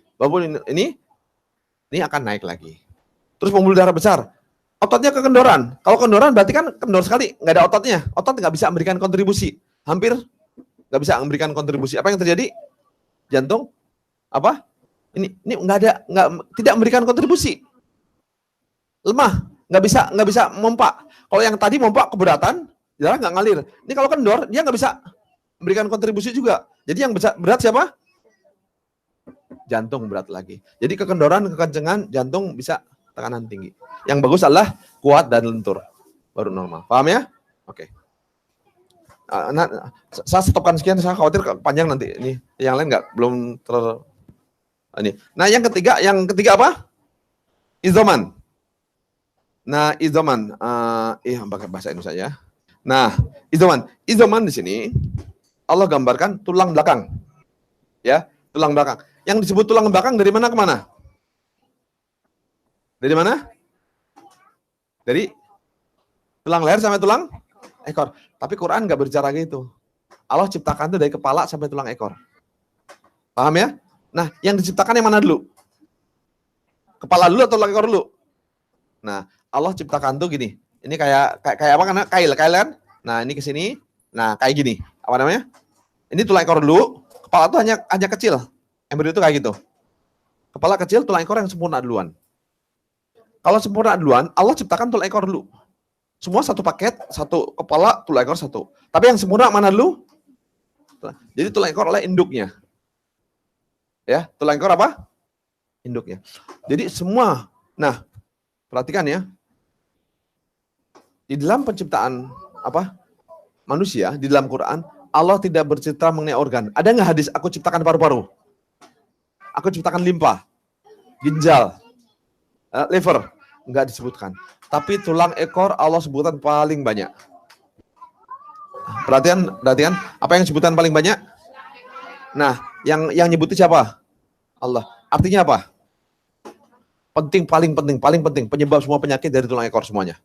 akan naik lagi. Terus pembuluh darah besar. Ototnya kekendoran. Kalau kendoran berarti kan kendor sekali, nggak ada ototnya. Otot nggak bisa memberikan kontribusi. Hampir nggak bisa memberikan kontribusi. Apa yang terjadi? Jantung apa? Ini tidak memberikan kontribusi. Lemah, nggak bisa mompa. Kalau yang tadi mompa keberatan, darah nggak ngalir. Ini kalau kendor, dia nggak bisa memberikan kontribusi juga. Jadi yang berat siapa? Jantung berat lagi. Jadi kekendoran, kekencengan, jantung bisa tekanan tinggi. Yang bagus adalah kuat dan lentur, baru normal. Paham ya? Oke. Saya stopkan sekian, saya khawatir panjang nanti. Ini yang lain belum ini. Nah, yang ketiga apa? Izoman. Nah, izoman, pakai bahasa Indonesia ya. Nah, izoman di sini Allah gambarkan tulang belakang, ya, tulang belakang. Yang disebut tulang belakang dari mana ke mana? Dari mana? Dari tulang leher sampai tulang ekor. Tapi Quran nggak berbicara gitu. Allah ciptakan itu dari kepala sampai tulang ekor. Paham ya? Nah, yang diciptakan yang mana dulu? Kepala dulu atau tulang ekor dulu? Nah, Allah ciptakan tuh gini. Ini kayak apa kan? Kail kan? Nah, ini ke sini. Nah, kayak gini. Apa namanya? Ini tulang ekor dulu. Kepala tuh hanya kecil. Embrio itu kayak gitu. Kepala kecil, tulang ekor yang sempurna duluan. Kalau sempurna duluan, Allah ciptakan tulang ekor dulu. Semua satu paket, satu kepala, tulang ekor satu. Tapi yang sempurna mana dulu? Jadi tulang ekor adalah induknya. Ya, tulang ekor apa? Induknya. Jadi semua. Nah, perhatikan ya. Di dalam penciptaan manusia, di dalam Quran, Allah tidak bercerita mengenai organ. Ada nggak hadis, aku ciptakan paru-paru? Aku ciptakan limpa, ginjal, liver. Nggak disebutkan. Tapi tulang ekor Allah sebutkan paling banyak. Perhatian, apa yang sebutan paling banyak? Nah, yang nyebutin siapa? Allah. Artinya apa? Paling penting penyebab semua penyakit dari tulang ekor semuanya.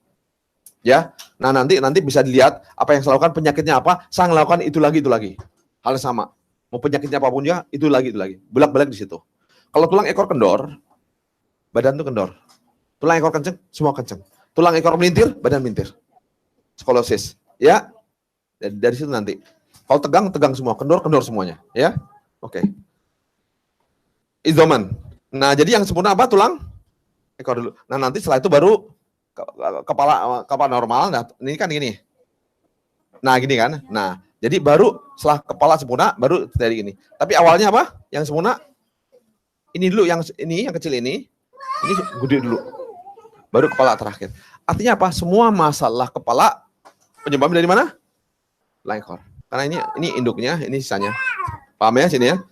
Ya. Nah, nanti bisa dilihat apa yang saya lakukan, penyakitnya apa, saya melakukan itu lagi. Hal sama. Mau penyakitnya apapun ya, itu lagi. Bolak-balik di situ. Kalau tulang ekor kendor, badan tuh kendor. Tulang ekor kenceng, semua kenceng. Tulang ekor melintir, badan melintir. Skolosis. Ya. Dari situ nanti. Kalau tegang semua, kendor semuanya. Ya. Oke. Izoman. Nah, jadi yang sempurna apa? Tulang ekor dulu. Nah, nanti setelah itu baru kepala normal. Nah, ini kan gini. Nah, gini kan. Nah, jadi baru setelah kepala sempurna, baru dari ini. Tapi awalnya apa? Yang sempurna, ini dulu, yang kecil ini gede dulu. Baru kepala terakhir. Artinya apa? Semua masalah kepala, penyebabnya dari mana? Tulang ekor. Karena ini induknya, ini sisanya. Paham ya sini ya?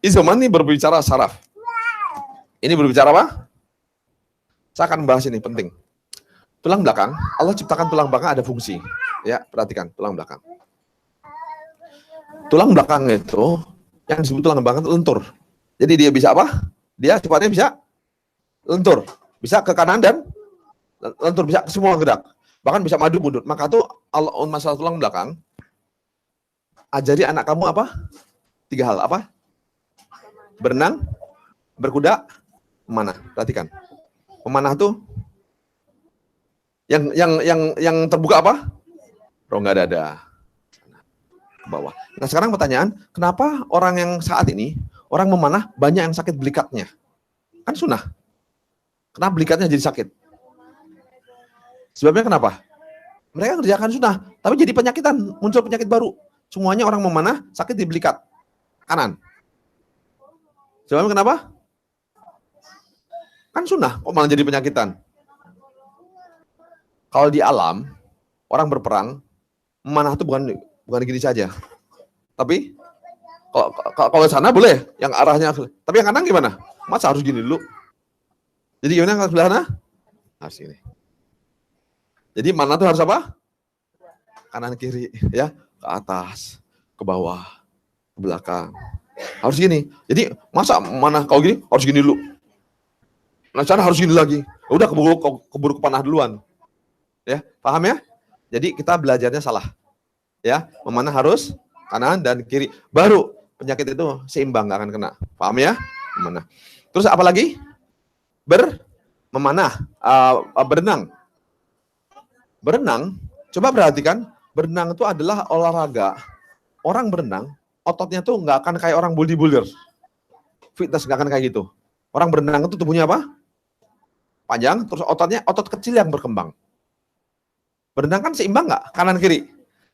Izoman ini berbicara saraf. Ini berbicara apa? Saya akan bahas ini, penting. Tulang belakang, Allah ciptakan tulang belakang ada fungsi. Ya, perhatikan tulang belakang. Tulang belakang itu, yang disebut tulang belakang itu lentur. Jadi dia bisa apa? Dia sifatnya bisa lentur. Bisa ke kanan dan lentur, bisa ke semua gerak. Bahkan bisa maju mundur. Maka tuh masalah tulang belakang, ajari anak kamu apa? 3 hal. Apa? Berenang, berkuda, memanah. Perhatikan. Memanah tuh yang terbuka apa? Rongga dada. Ke bawah. Nah, sekarang pertanyaan, kenapa orang yang saat ini, orang memanah banyak yang sakit belikatnya? Kan sunnah. Kenapa belikatnya jadi sakit? Sebabnya kenapa? Mereka kerjakan sunnah, tapi jadi penyakitan, muncul penyakit baru. semuanya orang memanah sakit di belikat kanan. Coba kenapa? Kan sunnah, kok malah jadi penyakitan? Kalau di alam, orang berperang, memanah itu bukan gini saja. Tapi kalau sana boleh, yang arahnya. Tapi yang kanan gimana? Masa harus gini dulu? Jadi gimana yang sebelah sana? Harus gini. Jadi mana tuh harus apa? Kanan kiri, ya, ke atas, ke bawah, ke belakang. Harus gini. Jadi masa mana kalau gini harus gini dulu. Nah, sana harus gini lagi. Udah keburu kepanah duluan. Ya, paham ya? Jadi kita belajarnya salah. Ya, memanah harus kanan dan kiri. Baru penyakit itu seimbang, nggak akan kena. Paham ya? Memanah. Terus apa lagi? Berenang. Berenang, coba perhatikan, berenang itu adalah olahraga. Orang berenang, ototnya tuh nggak akan kayak orang bodybuilder. Fitness nggak akan kayak gitu. Orang berenang itu tubuhnya apa? Panjang, terus ototnya otot kecil yang berkembang. Berenang kan seimbang nggak? Kanan kiri.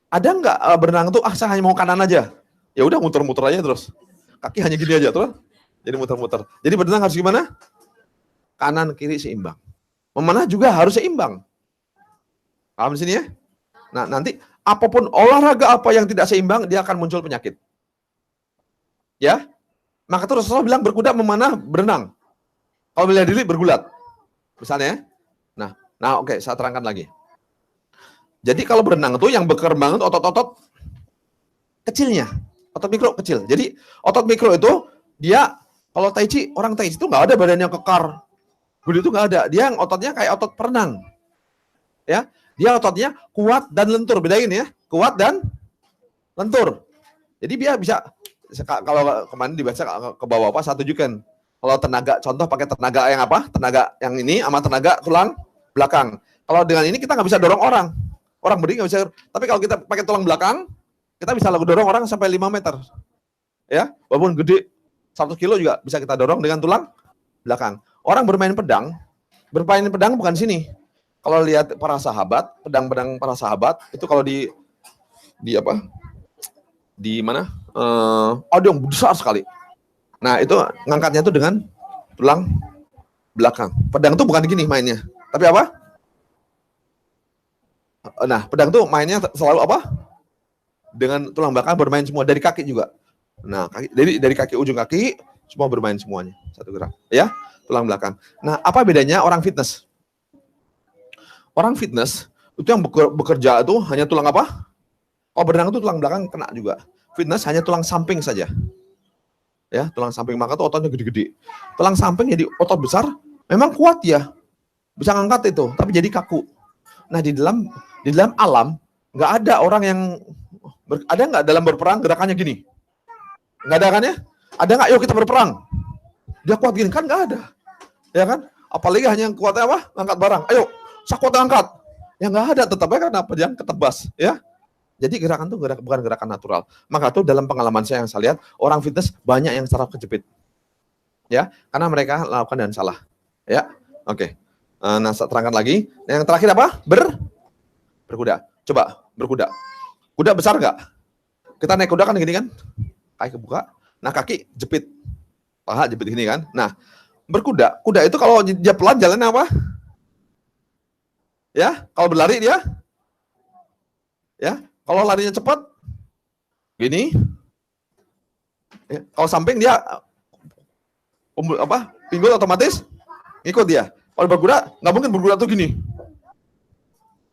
Ada nggak berenang tuh, saya hanya mau kanan aja. Ya udah muter-muter aja terus. Kaki hanya gini aja terus. Jadi muter-muter. Jadi berenang harus gimana? Kanan kiri seimbang. Memanah juga harus seimbang. Paham di sini ya? Nah, nanti apapun olahraga apa yang tidak seimbang, dia akan muncul penyakit. Ya? Maka tuh Rasulullah bilang berkuda, memanah, berenang. Kalau bela diri bergulat. Misalnya ya. Nah, oke, saya terangkan lagi. Jadi kalau berenang itu yang berkembang itu otot-otot kecilnya. Otot mikro kecil. Jadi otot mikro itu dia kalau Tai Chi, orang Tai Chi itu nggak ada badannya kekar. Gede itu nggak ada. Dia yang ototnya kayak otot perenang. Ya, dia ototnya kuat dan lentur. Bedain ya, kuat dan lentur. Jadi dia bisa, kalau kemarin dibaca ke bawah apa, saya tunjukkan. Kalau tenaga, contoh pakai tenaga yang apa? Tenaga yang ini sama tenaga tulang belakang. Kalau dengan ini kita nggak bisa dorong orang. Orang berdiri nggak bisa. Tapi kalau kita pakai tulang belakang, kita bisa dorong orang sampai 5 meter. Ya, walaupun gede, 1 kilo juga bisa kita dorong dengan tulang belakang. Orang bermain pedang bukan sini. Kalau lihat para sahabat, pedang-pedang para sahabat, itu kalau di apa? Di mana? Dia besar sekali. Nah, itu ngangkatnya itu dengan tulang belakang. Pedang itu bukan gini mainnya. Tapi apa? Nah, pedang itu mainnya selalu apa? Dengan tulang belakang bermain semua, dari kaki juga. Nah, dari kaki, ujung kaki, semua bermain semuanya. Satu gerak. Ya, tulang belakang. Nah, apa bedanya orang fitness? Orang fitness itu yang bekerja itu hanya tulang apa? Oh, berenang itu tulang belakang kena juga. Fitness hanya tulang samping saja. Ya, tulang samping, maka tuh ototnya gede-gede. Tulang samping jadi otot besar, memang kuat ya. Bisa ngangkat itu, tapi jadi kaku. Nah, di dalam alam nggak ada orang yang ada nggak dalam berperang gerakannya gini? Nggak ada kan ya? Ada nggak? Yuk kita berperang. Dia kuat gini kan? Nggak ada. Ya kan? Apalagi hanya yang kuatnya apa? Ngangkat barang. Ayo, sakut angkat. Ya nggak ada, tetapnya kenapa yang ketebas, ya. Jadi gerakan itu bukan gerakan natural. Maka tuh dalam pengalaman saya yang saya lihat, orang fitness banyak yang saraf kejepit. Ya, karena mereka lakukan dan salah. Ya, oke. Nah, saya terangkan lagi. Yang terakhir apa? Berkuda. Coba, berkuda. Kuda besar nggak? Kita naik kuda kan gini kan? Kaki kebuka. Nah, kaki jepit. Paha jepit gini kan? Nah, berkuda. Kuda itu kalau dia pelan jalannya apa? Ya, kalau berlari dia? Ya, kalau larinya cepat, gini. Ya, kalau samping dia pinggul otomatis ngikut dia. Kalau berkuda nggak mungkin berkuda tuh gini.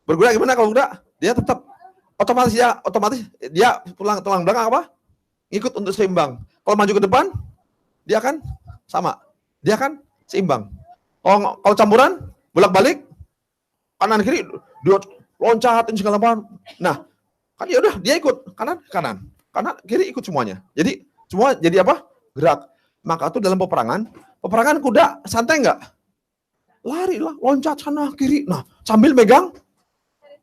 Berkuda gimana kalau kuda? Dia tetap otomatis dia tulang belakang apa? Ngikut untuk seimbang. Kalau maju ke depan, dia akan sama. Dia akan seimbang. Kalau campuran, bolak-balik, kanan kiri, dia loncatin segala macam. Nah, kan ya udah dia ikut kanan kiri ikut semuanya. Jadi semua jadi apa? Gerak. Maka itu dalam peperangan kuda santai nggak? Lari lah, loncat sana kiri. Nah, sambil megang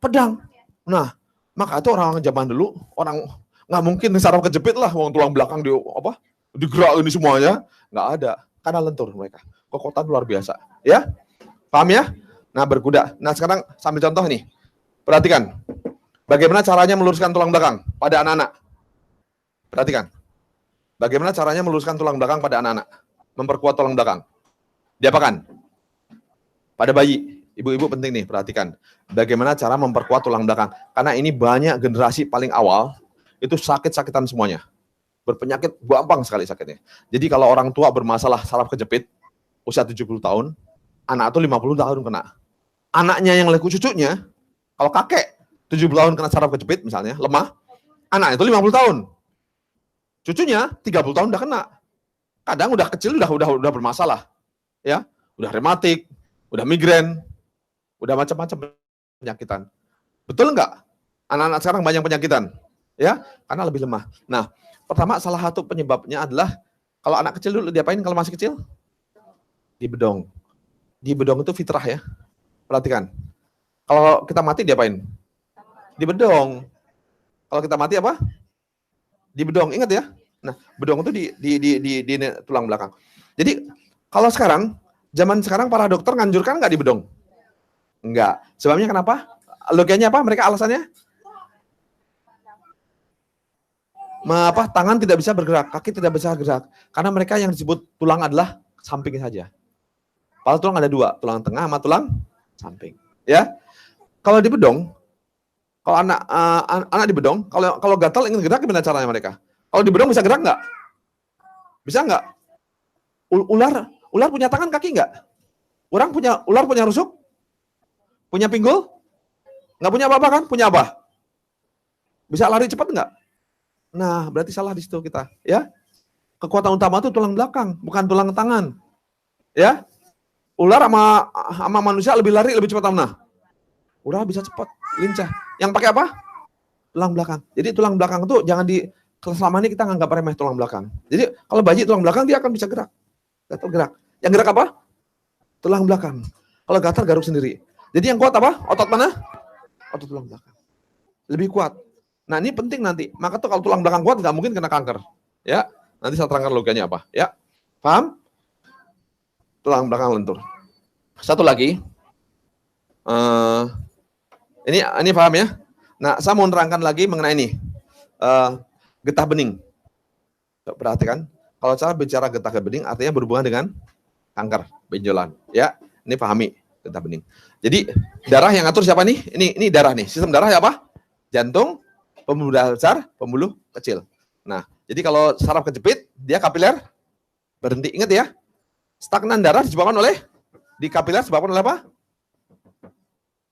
pedang. Nah, maka itu orang zaman dulu orang nggak mungkin saraf kejepit lah, uang tulang belakang digerak ini semuanya, nggak ada. Karena lentur mereka. Kekuatan luar biasa. Ya, paham ya? Nah, berkuda. Nah, sekarang sambil contoh nih. Perhatikan. Bagaimana caranya meluruskan tulang belakang pada anak-anak? Perhatikan. Bagaimana caranya meluruskan tulang belakang pada anak-anak? Memperkuat tulang belakang. Diapakan? Pada bayi. Ibu-ibu penting nih, perhatikan. Bagaimana cara memperkuat tulang belakang? Karena ini banyak generasi paling awal, itu sakit-sakitan semuanya. Berpenyakit, gampang sekali sakitnya. Jadi kalau orang tua bermasalah saraf kejepit, usia 70 tahun, anak itu 50 tahun kena. Anaknya yang laku cucunya, kalau kakek 70 tahun kena saraf kejepit misalnya, lemah, anak itu 50 tahun. Cucunya 30 tahun udah kena. Kadang udah kecil udah bermasalah. Ya, udah rematik, udah migrain, udah macam-macam penyakitan. Betul nggak? Anak-anak sekarang banyak penyakitan. Ya, karena lebih lemah. Nah, pertama salah satu penyebabnya adalah kalau anak kecil dulu diapain kalau masih kecil? Dibedong. Dibedong itu fitrah ya. Perhatikan. Kalau kita mati diapain? Dibedong. Kalau kita mati apa? Dibedong. Ingat ya? Nah, bedong itu di tulang belakang. Jadi, kalau sekarang, zaman sekarang para dokter nganjurkan nggak dibedong? Enggak. Sebabnya kenapa? Logikanya apa? Mereka alasannya? Tangan tidak bisa bergerak, kaki tidak bisa bergerak. Karena mereka yang disebut tulang adalah samping saja. Padahal tulang ada dua, tulang tengah sama tulang samping. Ya, kalau dibedong, kalau anak dibedong, kalau gatal ingin gerak gimana caranya mereka? Kalau dibedong bisa gerak nggak? Bisa nggak? Ular punya tangan kaki nggak? Ular punya rusuk? Punya pinggul? Nggak punya apa-apa kan? Punya apa? Bisa lari cepat nggak? Nah, berarti salah di situ kita, ya. Kekuatan utama itu tulang belakang, bukan tulang tangan. Ya. Ular sama manusia lebih lari lebih cepat mana? Ular bisa cepat, lincah. Yang pakai apa? Tulang belakang. Jadi tulang belakang itu jangan selama ini kita nganggap remeh tulang belakang. Jadi kalau bayi tulang belakang dia akan bisa gerak. Gatal gerak. Yang gerak apa? Tulang belakang. Kalau gatal garuk sendiri. Jadi yang kuat apa? Otot mana? Otot tulang belakang. Lebih kuat. Nah ini penting nanti. Maka tuh kalau tulang belakang kuat nggak mungkin kena kanker. Ya. Nanti saya terangkan logikanya apa. Ya. Paham? Tulang belakang lentur. Satu lagi. Ini paham ya? Nah saya mau nerangkan lagi mengenai ini. Getah bening. Perhatikan, kalau cara bicara getah bening artinya berhubungan dengan kanker, benjolan. Ya, ini pahami getah bening. Jadi darah yang atur siapa nih? Ini darah nih. Sistem darah ya apa? Jantung, pembuluh darah besar, pembuluh kecil. Nah, jadi kalau saraf kejepit, dia kapiler berhenti. Ingat ya, stagnan darah disebabkan oleh di kapiler disebabkan oleh apa?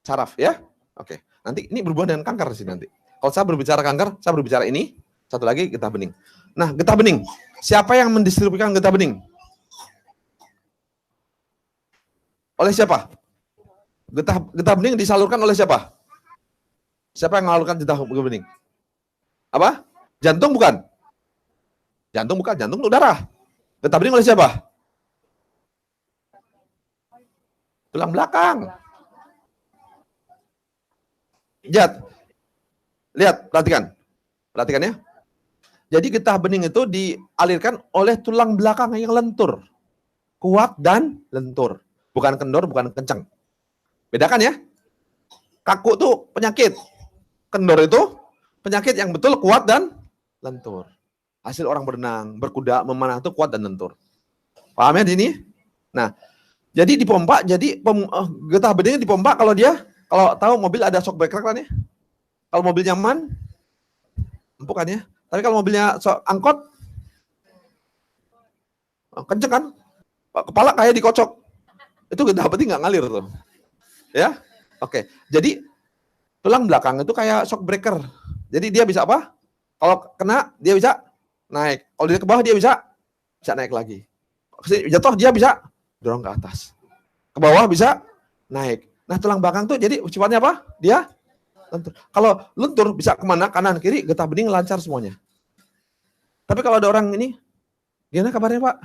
Saraf ya. Oke. Nanti ini berhubungan dengan kanker sih nanti. Kalau saya berbicara kanker, saya berbicara ini. Satu lagi getah bening. Nah, getah bening. Siapa yang mendistribusikan getah bening? Oleh siapa? Getah bening disalurkan oleh siapa? Siapa yang mengalurkan getah bening? Apa? Jantung bukan? Jantung bukan, jantung itu darah. Getah bening oleh siapa? Tulang belakang. Lihat, perhatikan. Perhatikan ya. Jadi getah bening itu dialirkan oleh tulang belakang yang lentur. Kuat dan lentur. Bukan kendor, bukan kencang. Bedakan ya. Kaku itu penyakit. Kendor itu penyakit yang betul kuat dan lentur. Hasil orang berenang, berkuda, memanah itu kuat dan lentur. Paham ya di sini? Nah, jadi dipompa, getah beningnya dipompa kalau tahu mobil ada shock breaker kan ya. Kalau mobil nyaman, empuk kan ya. Tapi kalau mobilnya angkot, kenceng kan? Kepala kayak dikocok. Itu getah bening nggak ngalir tuh. Ya, oke. Jadi tulang belakang itu kayak shock breaker. Jadi dia bisa apa? Kalau kena dia bisa naik. Kalau dia ke bawah dia bisa naik lagi. Jatuh dia bisa dorong ke atas. Ke bawah bisa naik. Nah tulang belakang tuh jadi sifatnya apa? Dia lentur. Kalau lentur bisa kemana? Kanan kiri getah bening lancar semuanya. Tapi kalau ada orang ini, gimana kabarnya Pak?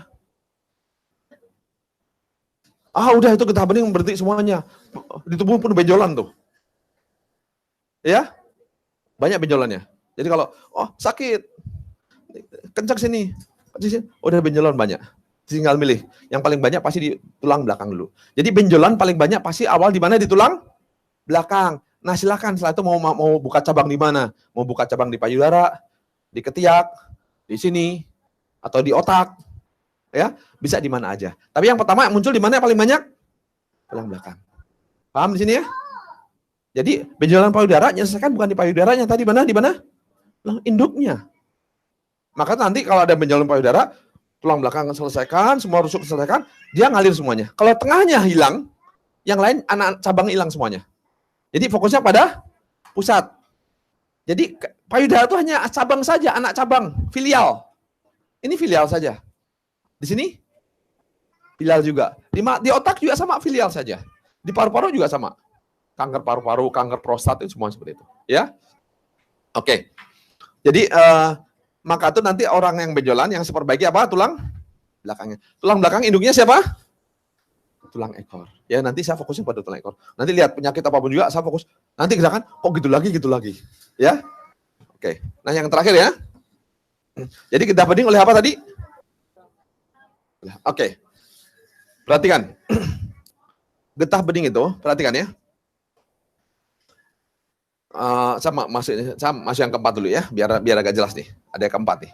Udah itu getah bening berhenti semuanya. Di tubuh pun benjolan tuh. Ya, banyak benjolannya. Jadi kalau, sakit, kencang sini, udah benjolan banyak. Tinggal milih. Yang paling banyak pasti di tulang belakang dulu. Jadi benjolan paling banyak pasti awal di mana? Di tulang belakang. Nah silakan setelah itu mau buka cabang di mana? Mau buka cabang di payudara, di ketiak, di sini atau di otak, ya bisa di mana aja. Tapi yang pertama muncul di mana yang paling banyak? Tulang belakang. Paham di sini ya? Jadi benjolan payudara nyelesaikan bukan di payudaranya, tadi mana? Di mana? Induknya. Maka nanti kalau ada benjolan payudara, tulang belakang selesaikan, semua rusuk selesaikan, dia ngalir semuanya. Kalau tengahnya hilang, yang lain anak cabang hilang semuanya. Jadi fokusnya pada pusat. Jadi payudara itu hanya cabang saja, anak cabang, filial. Ini filial saja. Di sini filial juga. Di otak juga sama, filial saja. Di paru-paru juga sama. Kanker paru-paru, kanker prostat itu semua seperti itu. Ya, oke. Jadi maka itu nanti orang yang benjolan yang seperbaiki apa? Tulang belakangnya. Tulang belakang induknya siapa? Tulang ekor. Ya nanti saya fokusnya pada tulang ekor. Nanti lihat penyakit apapun juga saya fokus. Nanti gerakan kok gitu lagi. Ya. Oke. Nah yang terakhir ya. Jadi getah bening oleh apa tadi? Oke. Perhatikan. Getah bening itu, perhatikan ya. Saya masuk yang keempat dulu ya, biar agak jelas nih. Ada yang keempat nih.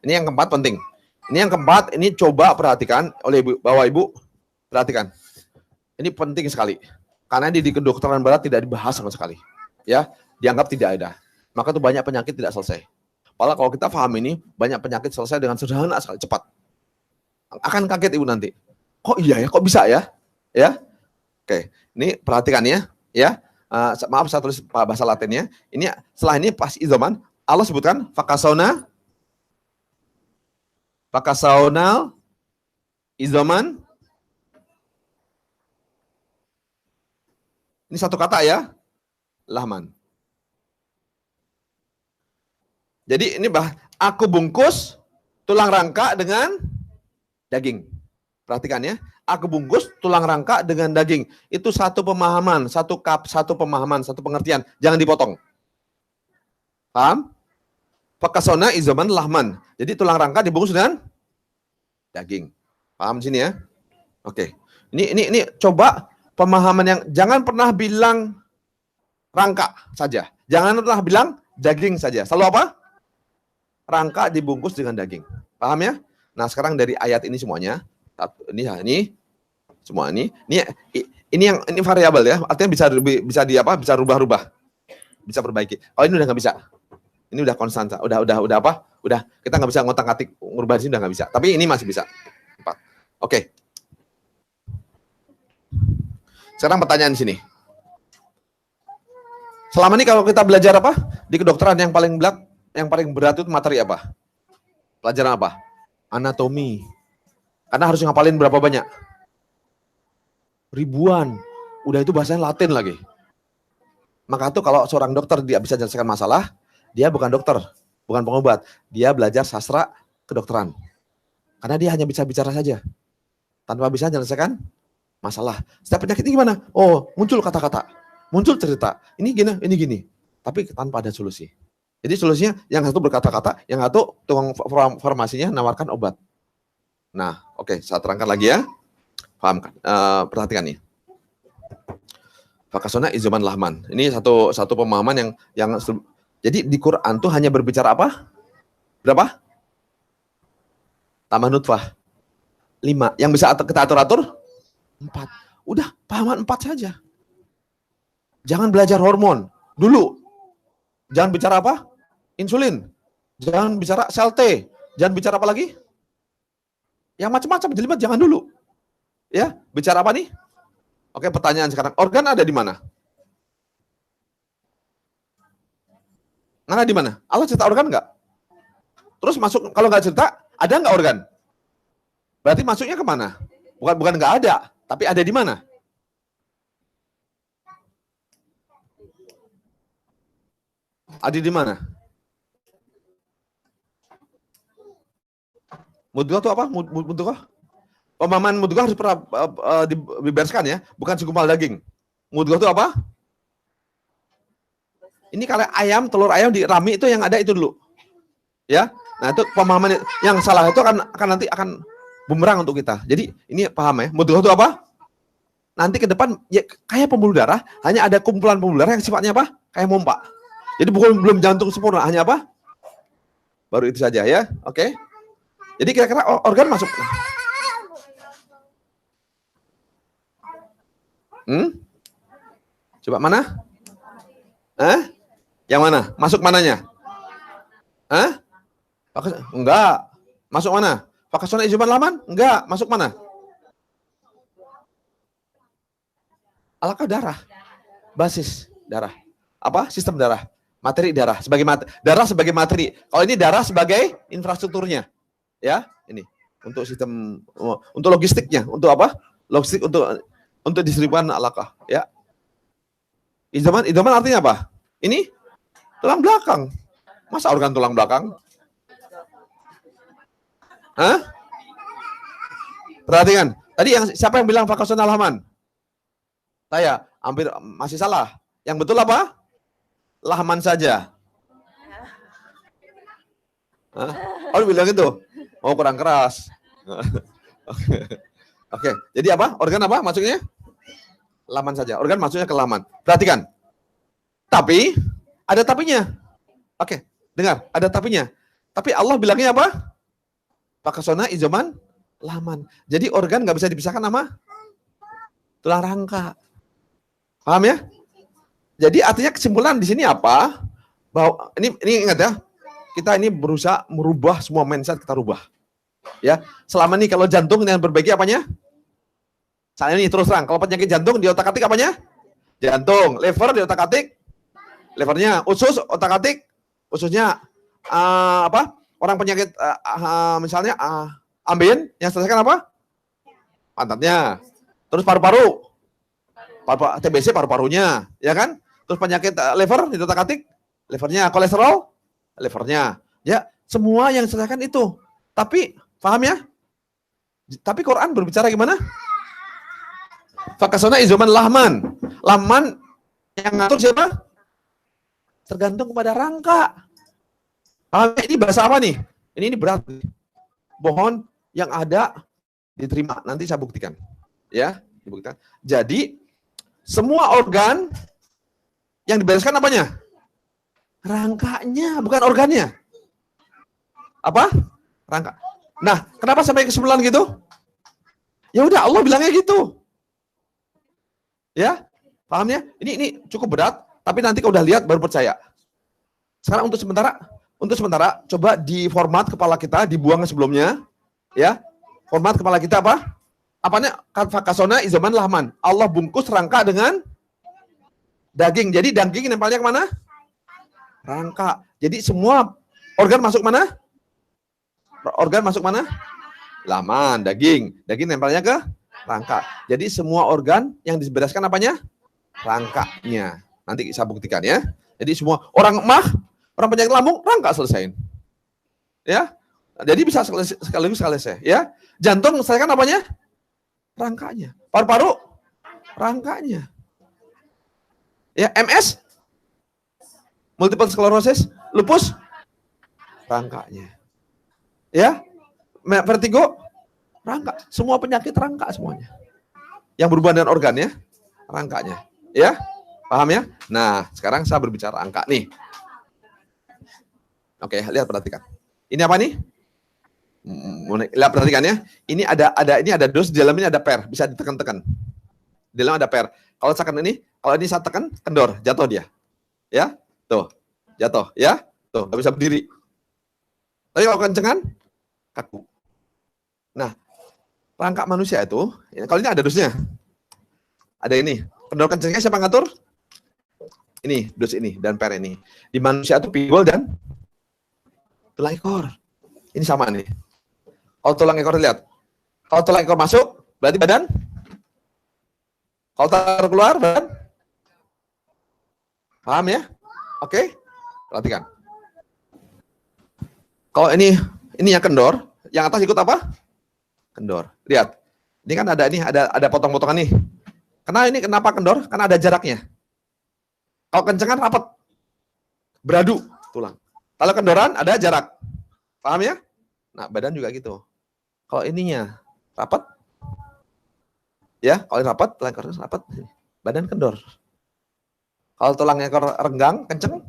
Ini yang keempat penting. Ini yang keempat, ini coba perhatikan oleh Bapak Ibu, perhatikan. Ini penting sekali. Karena di kedokteran barat tidak dibahas sama sekali. Ya, dianggap tidak ada. Maka itu banyak penyakit tidak selesai. Padahal kalau kita paham ini, banyak penyakit selesai dengan sederhana sekali, cepat. Akan kaget Ibu nanti. Kok iya ya, kok bisa ya? Ya. Oke, ini perhatikan ya. Ya. Maaf saya tulis bahasa Latinnya. Ini setelah ini pas izoman, Allah sebutkan fakasaunal izoman. Ini satu kata ya. Lahman. Jadi ini aku bungkus tulang rangka dengan daging. Perhatikan ya. Aku bungkus tulang rangka dengan daging. Itu satu pemahaman, satu pengertian. Jangan dipotong. Paham? Fakasona izaman lahman. Jadi tulang rangka dibungkus dengan daging. Paham sini ya? Oke. Ini coba pemahaman yang jangan pernah bilang rangka saja. Jangan pernah bilang daging saja. Selalu apa? Rangka dibungkus dengan daging. Paham ya? Nah, sekarang dari ayat ini semuanya, ini semua ini variabel ya. Artinya bisa rubah-rubah. Bisa perbaiki. Oh, ini udah nggak bisa. Ini udah konstanta. Udah apa? Udah kita nggak bisa ngotak-ngatik ngubah di sini udah nggak bisa. Tapi ini masih bisa. 4. Oke. Sekarang pertanyaan di sini. Selama ini kalau kita belajar apa? Di kedokteran yang paling berat itu materi apa? Pelajaran apa? Anatomi. Karena harus ngapalin berapa banyak? Ribuan. Udah itu bahasanya Latin lagi. Maka itu kalau seorang dokter dia bisa menyelesaikan masalah, dia bukan dokter, bukan pengobat. Dia belajar sastra kedokteran. Karena dia hanya bisa bicara saja. Tanpa bisa menyelesaikan masalah. Setiap penyakit ini gimana? Oh, muncul kata-kata. Muncul cerita. Ini gini. Tapi tanpa ada solusi. Jadi solusinya yang satu berkata-kata, yang satu tukang farmasinya nawarkan obat. Nah, oke, saya terangkan lagi ya. Paham kan? Perhatikan nih. Fakasona izaman lahman. Ini satu pemahaman yang jadi di Quran tuh hanya berbicara apa? Berapa? Tambah nutfah. 5. Yang bisa kita atur-atur? 4. Udah, pahaman 4 saja. Jangan belajar hormon dulu. Jangan bicara apa? Insulin. Jangan bicara sel T. Jangan bicara apa lagi? Yang macam-macam jelimet jangan dulu. Ya, bicara apa nih? Oke, pertanyaan sekarang. Organ ada di mana? Ada di mana? Allah cerita organ enggak? Terus masuk, kalau nggak cerita, ada nggak organ? Berarti masuknya kemana? Bukan nggak ada, tapi ada di mana? Ada di mana? Mudghah itu apa? Mudghah? Pemahaman mudghah harus pernah dibereskan ya, bukan segumpal daging. Mudghah itu apa? Ini kalau ayam, telur ayam di rami itu yang ada itu dulu. Ya. Nah, itu pemahaman yang salah itu nanti akan bumerang untuk kita. Jadi, ini paham ya. Mudghah itu apa? Nanti ke depan ya kayak pembuluh darah, hanya ada kumpulan pembuluh darah yang sifatnya apa? Kayak mompa. Jadi belum jantung sempurna, hanya apa? Baru itu saja ya. Oke. Jadi kira-kira organ masuk. Coba mana? Yang mana? Masuk mananya? Enggak. Masuk mana? Fakasona izuman laman? Enggak. Masuk mana? Alaka darah. Basis darah. Apa? Sistem darah. Materi darah. Darah sebagai materi. Kalau ini darah sebagai infrastrukturnya. Ya, ini. Untuk sistem, untuk logistiknya. Untuk apa? Logistik untuk distribusikan alaka. Ya. Izuman artinya apa? Ini tulang belakang. Masa organ tulang belakang? Perhatikan. Tadi siapa yang bilang fakasona lahman? Saya hampir masih salah. Yang betul apa? Lahman saja. Oh, bilang itu. Oh, kurang keras. Oke. Jadi apa? Organ apa maksudnya? Laman saja. Organ maksudnya ke laman. Perhatikan. Tapi ada tapinya. Oke, dengar, ada tapinya. Tapi Allah bilangnya apa? Fakasona izuman laman. Jadi organ nggak bisa dipisahkan sama tulang rangka. Paham ya? Jadi artinya kesimpulan di sini apa? Bahwa ini ingat ya, kita ini berusaha merubah semua mindset, kita rubah. Ya, selama ini kalau jantung dengan berbagai apanya? Saat ini terus terang, kalau penyakit jantung di otak-atik apanya? Jantung, liver di otak-atik, livernya, usus otak-atik, ususnya apa? Orang penyakit misalnya ambeien yang selesaikan apa? Pantatnya. Terus paru-paru. TBC paru-parunya, ya kan? Terus penyakit liver di otak-atik, livernya, kolesterol, livernya. Ya, semua yang selesaikan itu. Tapi paham ya? Tapi Quran berbicara gimana? Fakasona izuman lahman. Lahman yang ngatur siapa? Tergantung kepada rangka. Ini bahasa apa nih? Ini berat. Mohon yang ada diterima. Nanti saya buktikan. Ya, dibuktikan. Jadi semua organ yang dibereskan apanya? Rangkanya, bukan organnya. Apa? Rangka. Nah, kenapa sampai kesimpulan gitu? Ya udah, Allah bilangnya gitu. Ya, paham ya? Ini cukup berat, tapi nanti kalau udah lihat baru percaya. Sekarang untuk sementara coba di format kepala kita, dibuang sebelumnya, ya. Format kepala kita apa? Apanya? Fakasona izuman lahman. Allah bungkus rangka dengan daging. Jadi daging nempelnya kemana? Rangka. Jadi semua organ masuk mana? Organ masuk mana? Lahman, daging. Daging nempelnya ke rangka. Jadi semua organ yang dibereskan apanya? Rangkanya. Nanti saya buktikan ya. Jadi semua orang penyakit lambung, rangka selesaiin. Ya. Jadi bisa sekaligus selesai. Ya. Jantung selesaikan apanya? Rangkanya. Paru-paru, rangkanya. Ya, MS, multiple sclerosis, lupus, rangkanya. Ya, vertigo, rangka. Semua penyakit rangka semuanya. Yang berhubungan dengan organ ya, rangkanya. Ya, paham ya? Nah, sekarang saya berbicara angka nih. Oke, lihat perhatikan. Ini apa nih? Lihat perhatikan ya. Ini ada dos, di dalam ini ada per, bisa ditekan-tekan. Di dalam ada per. Kalau saya tekan ini, kalau ini saya tekan, kendor, jatuh dia. Ya, tuh, jatuh, ya, tuh, nggak bisa berdiri. Tapi kalau kencengan, kaku. Nah, rangka manusia itu, kalau ini ada dosnya, ada ini. Kendor kencengnya siapa ngatur? Ini, dos ini, dan per ini. Di manusia itu pinggul dan tulang ekor. Ini sama nih. Kalau tulang ekor lihat, kalau tulang ekor masuk, berarti badan. Kalau taruh keluar, badan. Paham ya? Oke, perhatikan. Kalau ini yang kendor, yang atas ikut apa? Kendor. Lihat, ini kan ada potong-potongan nih. Kenapa kendor? Karena ada jaraknya. Kalau kencengan rapat, beradu tulang. Kalau kendoran ada jarak. Paham ya? Nah, badan juga gitu. Kalau ininya rapat, ya, kalau rapat, tulang ekor rapat, badan kendor. Kalau tulang ekor renggang, kenceng,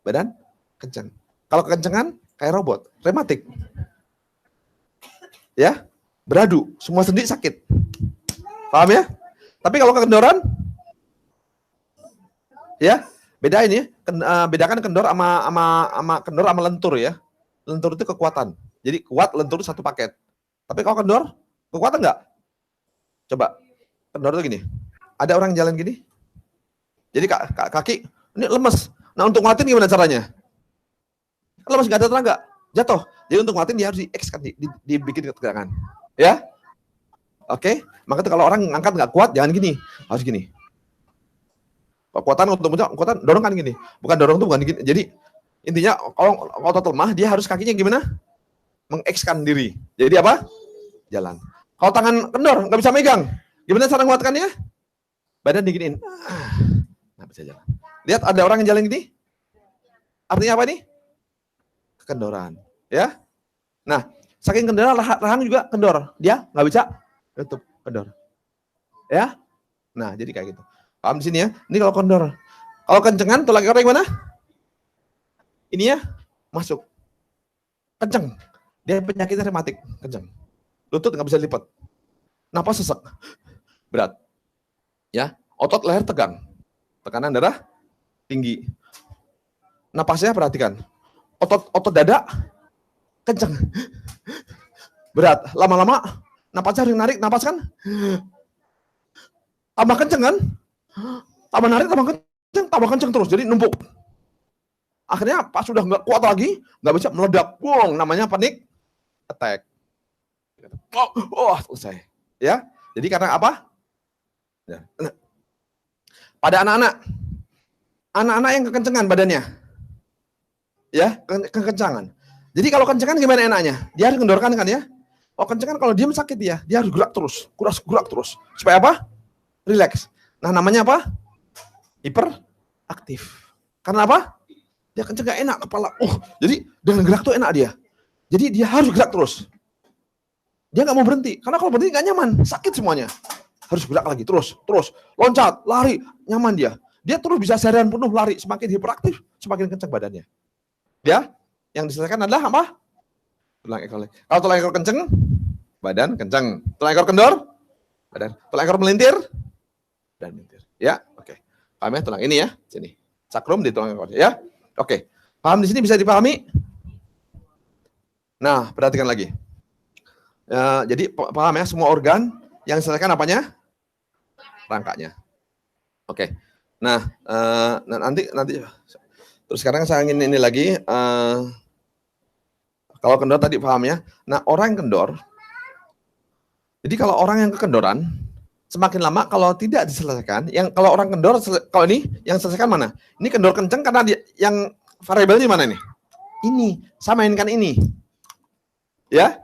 badan kenceng. Kalau kekencengan, kayak robot, rematik. Ya, beradu, semua sendi sakit. Paham ya? Tapi kalau kekendoran, ya, beda ini, bedakan kendor sama kendor sama lentur ya. Lentur itu kekuatan. Jadi kuat, lentur itu satu paket. Tapi kalau kendor, kekuatan enggak? Coba, kendor itu gini. Ada orang jalan gini. Jadi kaki ini lemes. Nah, untuk nguatin gimana caranya? Lemes, nggak ada tenaga, jatuh. Jadi untuk nguatin dia harus di-X kan, dibikin ketegangan. Ya? Oke? Maka itu kalau orang ngangkat nggak kuat, jangan gini. Harus gini. Kekuatan untuk kekuatan dorong kan gini. Bukan dorong itu bukan gini. Jadi intinya kalau otot lemah, dia harus kakinya gimana? Meng-X-kan diri. Jadi apa? Jalan. Kalau tangan kendor, nggak bisa megang. Gimana cara menguatkannya? Badan diginiin. Nggak bisa jalan. Lihat ada orang yang jalan gini. Artinya apa nih? Kekendoran. Ya. Nah, saking kendor, rahang juga kendor. Dia nggak bisa tutup, kendor. Ya. Nah, jadi kayak gitu. Paham di sini ya? Ini kalau kendor. Kalau kencengan, tulang ekor yang mana? Ini ya, masuk. Kenceng. Dia penyakitnya rematik, kenceng. Lutut nggak bisa lipat. Napas sesek. Berat. Ya, otot leher tegang. Tekanan darah tinggi. Napasnya perhatikan. Otot dada kenceng. Berat. Lama-lama napasnya harus narik, napas kan? Tambah kenceng kan? Tambah narik, tambah kenceng terus. Jadi numpuk. Akhirnya pas sudah nggak kuat lagi, nggak bisa meledak. Boom, namanya panic attack. Selesai. Ya. Jadi karena apa? Pada anak-anak yang kekencengan badannya. Ya, kekencangan. Jadi kalau kencengan gimana enaknya? Dia harus kendorkan kan ya? Oh, kencengan kalau diam sakit dia harus gerak terus, gerak terus. Supaya apa? Relax. Nah, namanya apa? Hiperaktif. Karena apa? Dia kenceng gak enak kepala. Jadi dengan gerak tuh enak dia. Jadi dia harus gerak terus. Dia nggak mau berhenti. Karena kalau berhenti nggak nyaman, sakit semuanya. Harus gerak lagi, terus, loncat, lari, nyaman dia. Dia terus bisa seharian penuh lari, semakin hiperaktif, semakin kencang badannya. Ya, yang diselesaikan adalah apa? Tulang ekor. Kalau tulang ekor kenceng, badan kencang. Tulang ekor kendor, badan. Tulang ekor melintir, dan melintir. Ya, oke. Paham ya tulang ini ya, sini. Sakrum di tulang ekor. Ya, oke. Paham di sini bisa dipahami? Nah, perhatikan lagi. Jadi paham ya, semua organ yang diselesaikan apanya? Rangkanya. Oke. Nah, nanti terus sekarang saya ingin ini lagi. Kalau kendor tadi paham ya. Nah, orang yang kendor. Jadi kalau orang yang kekendoran, semakin lama kalau tidak diselesaikan, kalau orang kendor, kalau ini yang selesaikan mana? Ini kendor kenceng karena yang variabelnya mana nih? Ini, saya mainkan ini. Ya,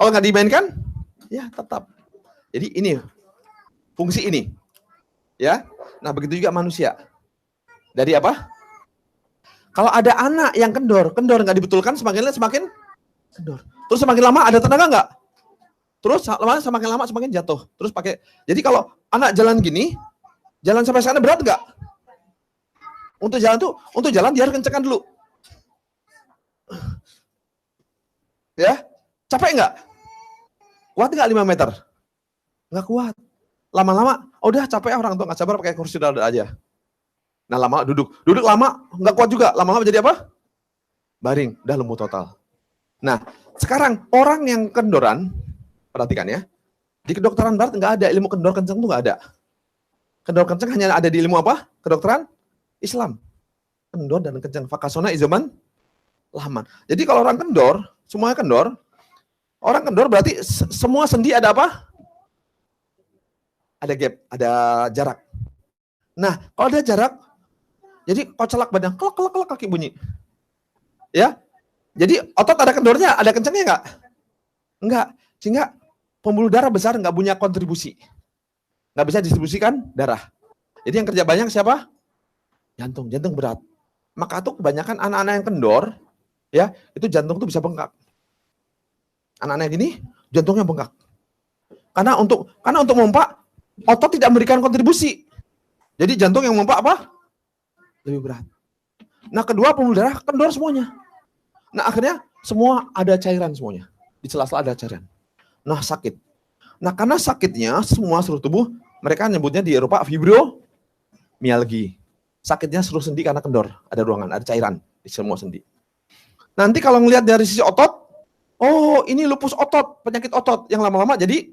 kalau nggak dimainkan, ya tetap. Jadi ini fungsi ini, ya. Nah begitu juga manusia. Dari apa? Kalau ada anak yang kendor nggak dibetulkan, semakin kendor. Terus semakin lama ada tenaga nggak? Terus semakin lama semakin jatuh. Terus pakai. Jadi kalau anak jalan gini, jalan sampai sana berat nggak? Untuk jalan dia harus kencengkan dulu. Ya, capek nggak? Kuat nggak 5 meter? Nggak kuat. Lama-lama, udah capek orang tuh nggak sabar pakai kursi roda aja. Nah lama duduk lama nggak kuat juga. Lama-lama jadi apa? Baring, udah lumpuh total. Nah sekarang orang yang kendoran, perhatikan ya, di kedokteran barat nggak ada ilmu kendor kenceng tuh nggak ada. Kendor kenceng hanya ada di ilmu apa? Kedokteran Islam. Kendor dan kenceng. Fakasona izoman laman. Jadi kalau orang kendor, semuanya kendor. Orang kendor berarti semua sendi ada apa? Ada gap, ada jarak. Nah, kalau ada jarak, jadi kocelak badan, kelak kaki bunyi. Ya, jadi otot ada kendornya, ada kencengnya nggak? Enggak. Sehingga pembuluh darah besar nggak punya kontribusi. Nggak bisa distribusikan darah. Jadi yang kerja banyak siapa? Jantung berat. Maka tuh kebanyakan anak-anak yang kendor, ya itu jantung tuh bisa bengkak. Anak-anak gini, jantungnya bengkak. Karena untuk memompa, otot tidak memberikan kontribusi. Jadi jantung yang memompa apa? Lebih berat. Nah kedua pembuluh darah kendor semuanya. Nah akhirnya semua ada cairan semuanya. Di sela-sela ada cairan. Nah sakit. Nah karena sakitnya semua seluruh tubuh, mereka nyebutnya di Eropa fibromyalgi. Sakitnya seluruh sendi karena kendor. Ada ruangan, ada cairan di semua sendi. Nanti kalau ngelihat dari sisi otot, oh ini lupus otot, penyakit otot yang lama-lama jadi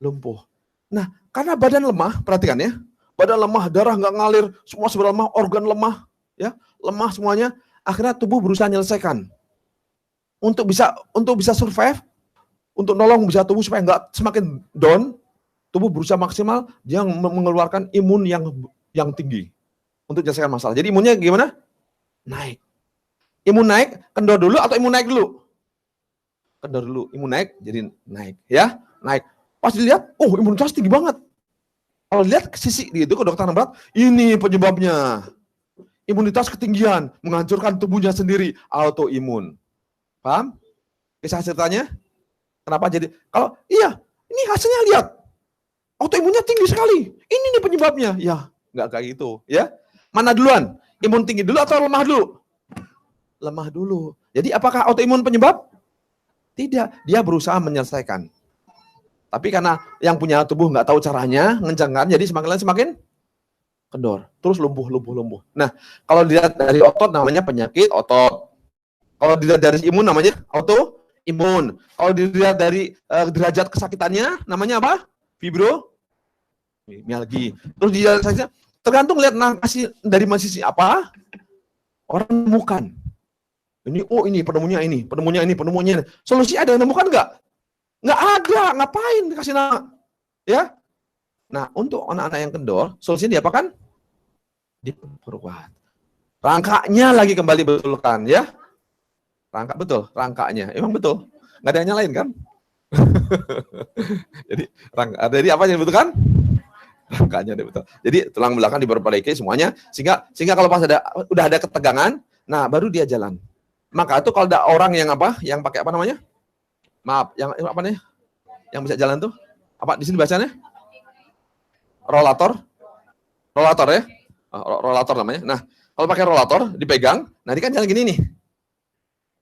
lumpuh. Nah karena badan lemah, perhatikan ya. Badan lemah, darah nggak ngalir, semua serba lemah, organ lemah, ya lemah semuanya. Akhirnya tubuh berusaha menyelesaikan untuk bisa survive, untuk nolong bisa tubuh supaya nggak semakin down. Tubuh berusaha maksimal, dia mengeluarkan imun yang tinggi untuk menyelesaikan masalah. Jadi imunnya gimana? Naik. Imun naik, kendor dulu atau imun naik dulu? Kendor dulu, imun naik, jadi naik, ya naik. Pas dilihat, oh imunitas tinggi banget. Kalau lihat ke sisi itu ke dokter berat, ini penyebabnya. Imunitas ketinggian, menghancurkan tubuhnya sendiri, autoimun. Paham? Kisah ceritanya? Kenapa jadi? Kalau iya, ini hasilnya lihat. Autoimunnya tinggi sekali. Ini nih penyebabnya. Ya, nggak kayak gitu, ya. Mana duluan? Imun tinggi dulu atau lemah dulu? Lemah dulu. Jadi apakah autoimun penyebab? Tidak, dia berusaha menyelesaikan. Tapi karena yang punya tubuh nggak tahu caranya, ngencangkan, jadi semakin lama semakin kendor. Terus lumpuh. Nah, kalau dilihat dari otot namanya penyakit otot. Kalau dilihat dari imun namanya autoimun. Kalau dilihat dari derajat kesakitannya namanya apa? Fibromyalgi. Terus dilihat saja tergantung lihat dari sisi apa? Orang menemukan. Ini penemunya ini. Solusi ada yang menemukan nggak? Nggak ada, ngapain dikasih nama? Ya. Nah, untuk anak-anak yang kendor, solusinya diapakan? Diperkuat. Rangkanya lagi kembali betulkan, ya. Rangka betul, rangkanya. Emang betul. Nggak ada yang nyalain kan? Jadi apa yang betul kan? Rangkanya betul. Jadi tulang belakang diperbaiki semuanya sehingga kalau pas udah ada ketegangan, nah baru dia jalan. Maka itu kalau ada orang yang yang pakai apa namanya? Maaf, yang apa nih? Yang bisa jalan tuh? Apa di sini bahasanya? Rollator ya? Rollator namanya. Nah, kalau pakai rollator dipegang, nanti kan jalan gini nih.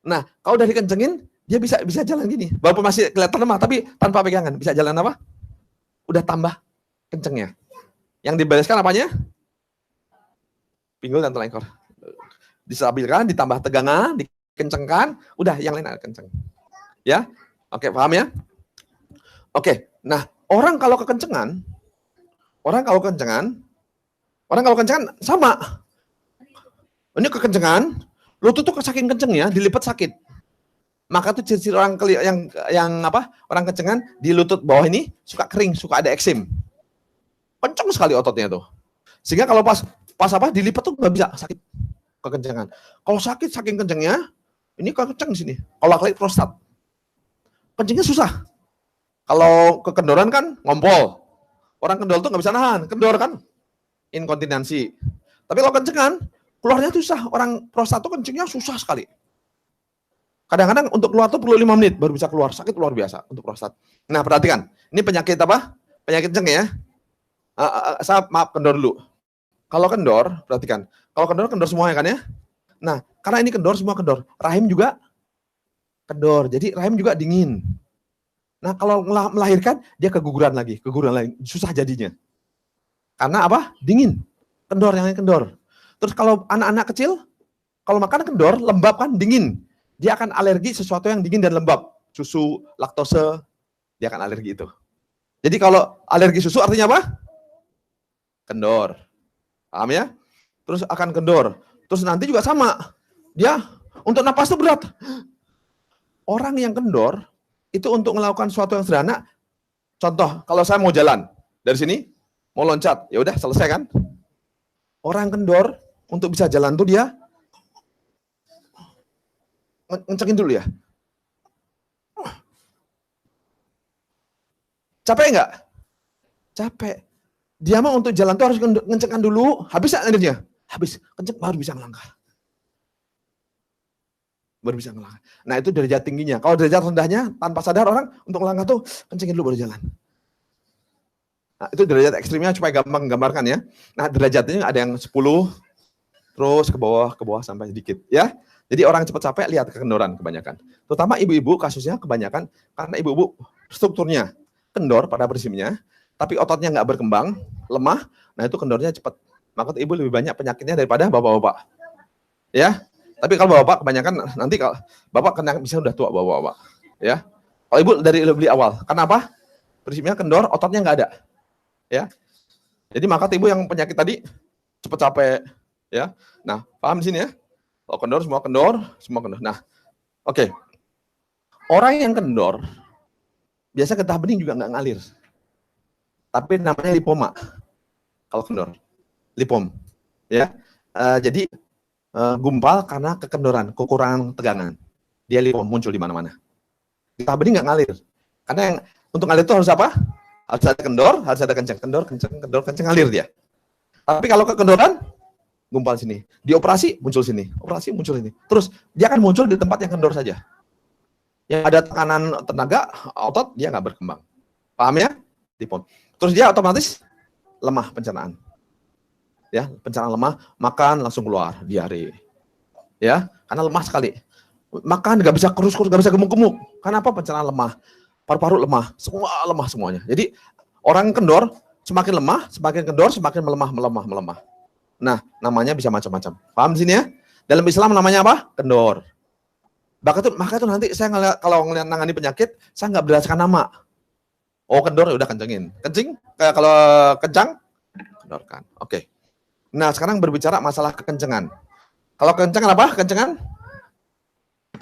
Nah, kalau udah dikencengin, dia bisa jalan gini. Walaupun masih kelihatan lemah, tapi tanpa pegangan bisa jalan apa? Udah tambah kencengnya. Yang dibereskan apanya? Pinggul dan tulang ekor. Distabilkan, ditambah tegangan, dikencengkan, udah yang lain ada kenceng. Ya? Oke, paham ya? Oke, nah orang kalau kekencengan sama. Ini kekencengan, lutut tuh saking kencengnya dilipat sakit. Maka tuh ciri-ciri orang orang kencengan di lutut bawah ini suka kering, suka ada eksim. Kenceng sekali ototnya tuh. Sehingga kalau pas dilipat tuh nggak bisa sakit kekencengan. Kalau sakit saking kencengnya, ini kenceng di sini. Kalau kali prostat. Kencingnya susah. Kalau kekendoran kan ngompol. Orang kendor tuh nggak bisa nahan. Kendor kan inkontinensi. Tapi kalau kencengan, keluarnya susah. Orang prostat tuh kencingnya susah sekali. Kadang-kadang untuk keluar tuh perlu 5 menit baru bisa keluar. Sakit luar biasa untuk prostat. Nah perhatikan. Ini penyakit apa? Penyakit kenceng ya. Maaf, kendor dulu. Kalau kendor, perhatikan. Kalau kendor semuanya kan ya. Nah, karena ini kendor, semua kendor. Rahim juga kendor. Jadi rahim juga dingin. Nah, kalau melahirkan, dia keguguran lagi. Susah jadinya. Karena apa? Dingin. Kendor, yang lain kendor. Terus kalau anak-anak kecil, kalau makan kendor, lembab kan, dingin. Dia akan alergi sesuatu yang dingin dan lembab. Susu, laktose, dia akan alergi itu. Jadi kalau alergi susu artinya apa? Kendor. Paham ya? Terus akan kendor. Terus nanti juga sama. Dia untuk napas itu berat. Orang yang kendor, itu untuk melakukan sesuatu yang sederhana. Contoh, kalau saya mau jalan dari sini, mau loncat, ya udah selesai kan? Orang kendor untuk bisa jalan tuh dia ngencengin dulu ya. Capek nggak? Capek. Dia mau untuk jalan tuh harus ngencengkan dulu. Habis nggak energinya? Habis. Kenceng baru bisa ngelangkah. Nah itu derajat tingginya. Kalau derajat rendahnya, tanpa sadar orang untuk melangkah tuh kencengin dulu baru jalan. Nah itu derajat ekstrimnya supaya gampang gambarkan ya. Nah derajatnya ada yang 10, terus ke bawah sampai sedikit ya. Jadi orang cepat capek lihat kekendoran kebanyakan. Terutama ibu-ibu kasusnya kebanyakan karena ibu-ibu strukturnya kendor pada prinsipnya, tapi ototnya nggak berkembang, lemah, nah itu kendornya cepat. Maka ibu lebih banyak penyakitnya daripada bapak-bapak. Ya, tapi kalau bapak kebanyakan nanti kalau bapak kena bisa udah tua bapak-bapak. Ya, kalau ibu dari lebih awal. Kenapa? Prinsipnya kendor, ototnya nggak ada. Ya, jadi maka ibu yang penyakit tadi cepat capek. Ya, nah paham di sini ya? Kalau kendor, semua kendor, semua kendor. Nah, oke. Orang yang kendor, biasa getah bening juga nggak ngalir. Tapi namanya lipoma. Kalau kendor, lipom. Ya, jadi gumpal karena kekendoran, kekurangan tegangan. Dia lipom muncul di mana-mana. Getah bening nggak ngalir. Karena yang untuk ngalir itu harus apa? Harus ada kendor, harus ada kenceng. Kendor, kenceng ngalir dia. Tapi kalau kekendoran, gumpal sini. Dioperasi, muncul sini. Operasi, muncul sini. Terus, dia akan muncul di tempat yang kendor saja. Yang ada tekanan tenaga, otot, dia nggak berkembang. Paham ya? Lipom. Terus dia otomatis lemah pencernaan. Ya, pencernaan lemah, makan langsung keluar, diare. Ya, karena lemah sekali. Makan nggak bisa kurus-kurus, nggak bisa gemuk-gemuk. Kenapa pencernaan lemah? Paru-paru lemah, semua lemah semuanya. Jadi orang kendor semakin lemah, semakin kendor semakin melemah. Nah, namanya bisa macam-macam. Paham di sini ya? Dalam Islam namanya apa? Kendor. Maka itu nanti saya kalau ngeliat nangani penyakit, saya nggak berdasarkan nama. Oh, kendor ya udah kencengin. Kencing, kayak kalau kencang, kendorkan. Oke. Nah, sekarang berbicara masalah kekencengan. Kalau kencengan apa? Kencengan?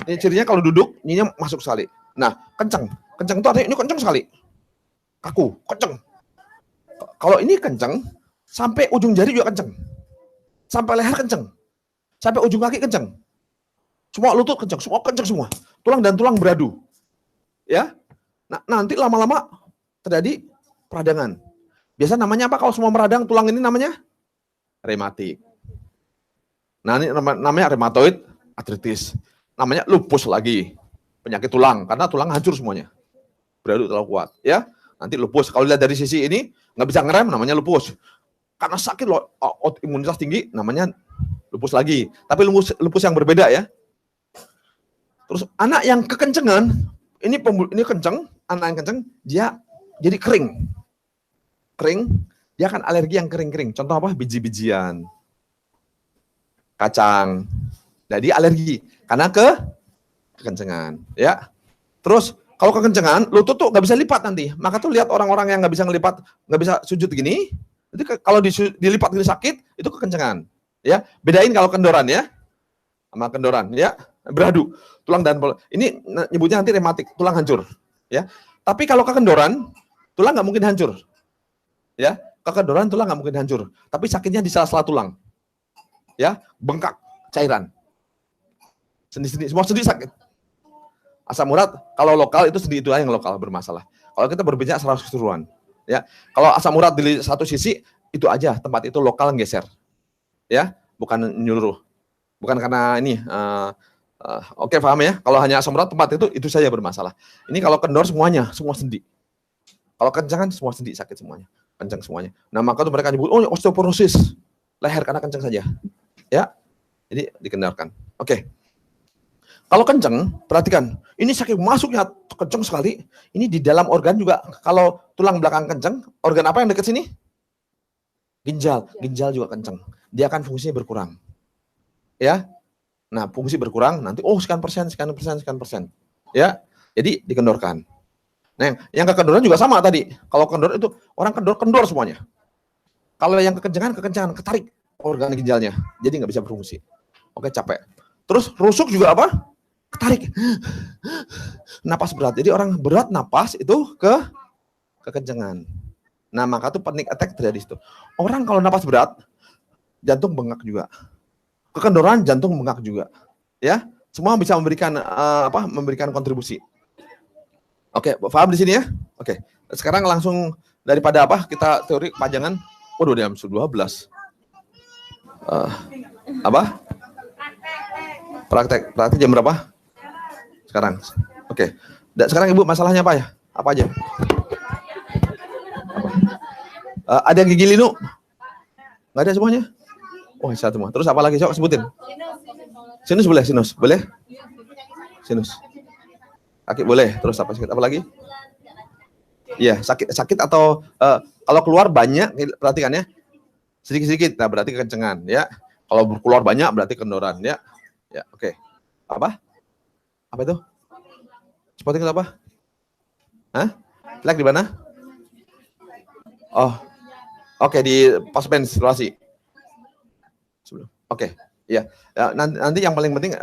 Ini cirinya kalau duduk, ininya masuk sekali. Nah, kenceng. Kenceng itu artinya ini kenceng sekali. Kaku, kenceng. Kalau ini kenceng, sampai ujung jari juga kenceng. Sampai leher kenceng. Sampai ujung kaki kenceng. Semua lutut kenceng, semua kenceng semua. Tulang dan tulang beradu. Ya. Nah, nanti lama-lama terjadi peradangan. Biasa namanya apa kalau semua meradang tulang ini namanya? Rematik. Nah, ini namanya rheumatoid arthritis. Namanya lupus lagi. Penyakit tulang, karena tulang hancur semuanya. Beradu terlalu kuat. Ya, nanti lupus. Kalau lihat dari sisi ini, nggak bisa ngerem, namanya lupus. Karena sakit loh, imunitas tinggi, namanya lupus lagi. Tapi lupus yang berbeda ya. Terus anak yang kekencengan, ini kenceng, anak yang kenceng, dia jadi kering. Kering, dia akan alergi yang kering-kering. Contoh apa? Biji-bijian. Kacang. Jadi alergi. Karena kekencengan. Ya. Terus, kalau kekencengan, lutut tuh nggak bisa lipat nanti. Maka tuh lihat orang-orang yang nggak bisa ngelipat, nggak bisa sujud gini, itu kalau dilipat gini sakit, itu kekencengan. Ya, bedain kalau kendoran ya, sama kendoran ya, beradu. Tulang dan ini nyebutnya nanti rematik, tulang hancur. Ya, tapi kalau kekendoran, tulang nggak mungkin hancur. Ya, kekendoran tulang nggak mungkin hancur. Tapi sakitnya di sela-sela tulang. Ya, bengkak, cairan. Sendi-sendi, semua sendi sakit. Asam urat, kalau lokal itu sendi itu aja yang lokal bermasalah. Kalau kita berbicara secara keseluruhan, ya. Kalau asam urat di satu sisi itu aja tempat itu lokal geser, ya, bukan menyeluruh, bukan karena ini. Oke, paham ya? Kalau hanya asam urat tempat itu saja bermasalah. Ini kalau kendor semuanya, semua sendi. Kalau kencengan semua sendi sakit semuanya, kencang semuanya. Nah maka tuh mereka nyebut, oh osteoporosis, leher karena kencang saja, ya. Jadi dikendorkan. Oke. Kalau kenceng, perhatikan, ini saking masuknya kenceng sekali, ini di dalam organ juga, kalau tulang belakang kenceng, organ apa yang dekat sini? Ginjal juga kenceng. Dia akan fungsinya berkurang. Ya, nah fungsi berkurang, nanti, sekian persen. Ya, jadi dikendorkan. Nah, yang kekendoran juga sama tadi. Kalau kendor itu, orang kendor semuanya. Kalau yang kekencengan, ketarik organ ginjalnya, jadi nggak bisa berfungsi. Oke, capek. Terus rusuk juga apa? Ketarik, napas berat. Jadi orang berat napas itu kekencengan. Nah maka tuh panic attack terjadi di situ. Orang kalau napas berat, jantung bengkak juga. Kekendoran jantung bengkak juga. Ya, semua bisa memberikan kontribusi. Oke, paham di sini ya? Oke. Sekarang langsung daripada kita teori kepanjangan. Waduh, jam 12. Praktek jam berapa? Sekarang. Oke. Sekarang Ibu masalahnya apa ya? Apa aja? Ada yang gigi linu? Nggak ada semuanya? Oh, satu semua. Terus apa lagi? Coba sebutin. Sinus boleh, sinus boleh. Sinus. Sakit boleh. Terus apa sakit? Apa lagi? Iya, sakit atau kalau keluar banyak, perhatikan ya. Sedikit-sedikit, nah berarti kekencengan ya. Kalau keluar banyak berarti kendoran ya. Ya, oke. Apa? Apa itu? Spotting itu apa? Hah? Like di mana? Oh, oke, di pas menstruasi. Oke, ya. Nanti yang paling penting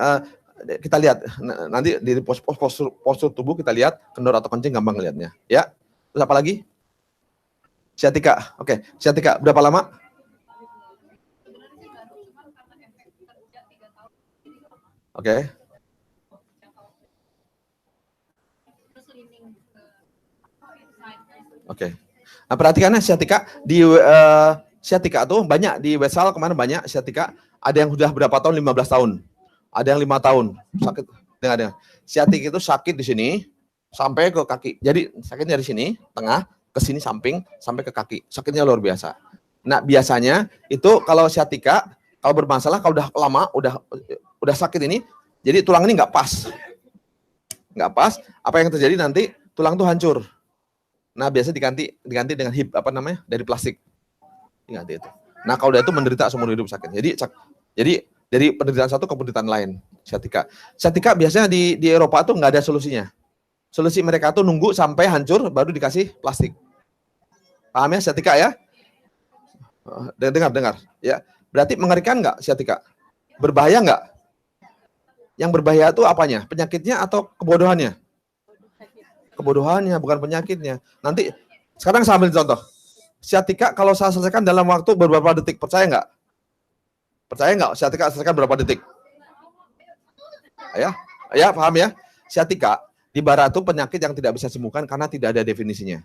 kita lihat nanti di postur tubuh kita lihat kendor atau kencing gampang lihatnya. Ya. Terus apa lagi? Sciatica. Oke, sciatica berapa lama? Oke. Oke. Nah, perhatikannya sciatica di sciatica tuh banyak di Wesal kemarin banyak sciatica. Ada yang sudah berapa tahun? 15 tahun. Ada yang 5 tahun. Sakit. Dengar. Sciatica itu sakit di sini sampai ke kaki. Jadi sakitnya dari sini, tengah, ke sini samping sampai ke kaki. Sakitnya luar biasa. Nah, biasanya itu kalau sciatica kalau bermasalah kalau udah lama udah sakit ini, jadi tulang ini nggak pas. Nggak pas, apa yang terjadi nanti tulang tuh hancur. Nah, biasa diganti dengan hip dari plastik. Diganti itu. Nah, kalau udah itu menderita seumur hidup sakit. Jadi dari penderitaan satu ke penderitaan lain, sciatica. Sciatica biasanya di Eropa tuh nggak ada solusinya. Solusi mereka tuh nunggu sampai hancur baru dikasih plastik. Paham ya sciatica ya? Dengar. Ya. Berarti mengerikan nggak sciatica? Berbahaya nggak? Yang berbahaya itu apanya? Penyakitnya atau kebodohannya? Kebodohannya, bukan penyakitnya. Nanti, sekarang saya ambil contoh. Sciatica kalau saya selesaikan dalam waktu beberapa detik, percaya nggak? Percaya nggak sciatica selesaikan berapa detik? Ya, paham ya? Sciatica di barat itu penyakit yang tidak bisa disembuhkan karena tidak ada definisinya.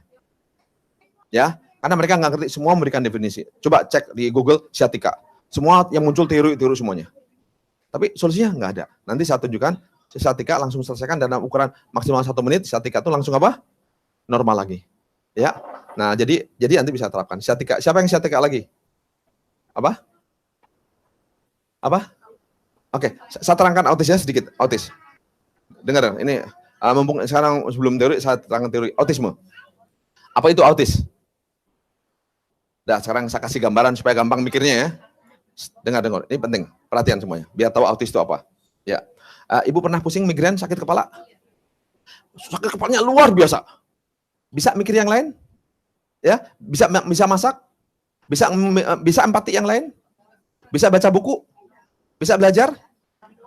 Ya, karena mereka nggak ngerti, semua memberikan definisi. Coba cek di Google sciatica. Semua yang muncul teori semuanya. Tapi solusinya nggak ada. Nanti saya tunjukkan, sciatica langsung selesaikan dalam ukuran maksimal 1 menit, sciatica itu langsung apa? Normal lagi. Ya. Nah, jadi nanti bisa terapkan. Sciatica, siapa yang sciatica lagi? Apa? Oke, saya terangkan autisnya sedikit. Autis. Dengar, ini mumpung sekarang sebelum teori, saya terangkan teori autisme. Apa itu autis? Nah, sekarang saya kasih gambaran supaya gampang mikirnya ya. Dengar, ini penting, perhatian semuanya, biar tahu autis itu apa. Ya, Ibu pernah pusing migrain, sakit kepala? Sakit kepalanya luar biasa. Bisa mikir yang lain? Ya, bisa masak? Bisa empati yang lain? Bisa baca buku? Bisa belajar?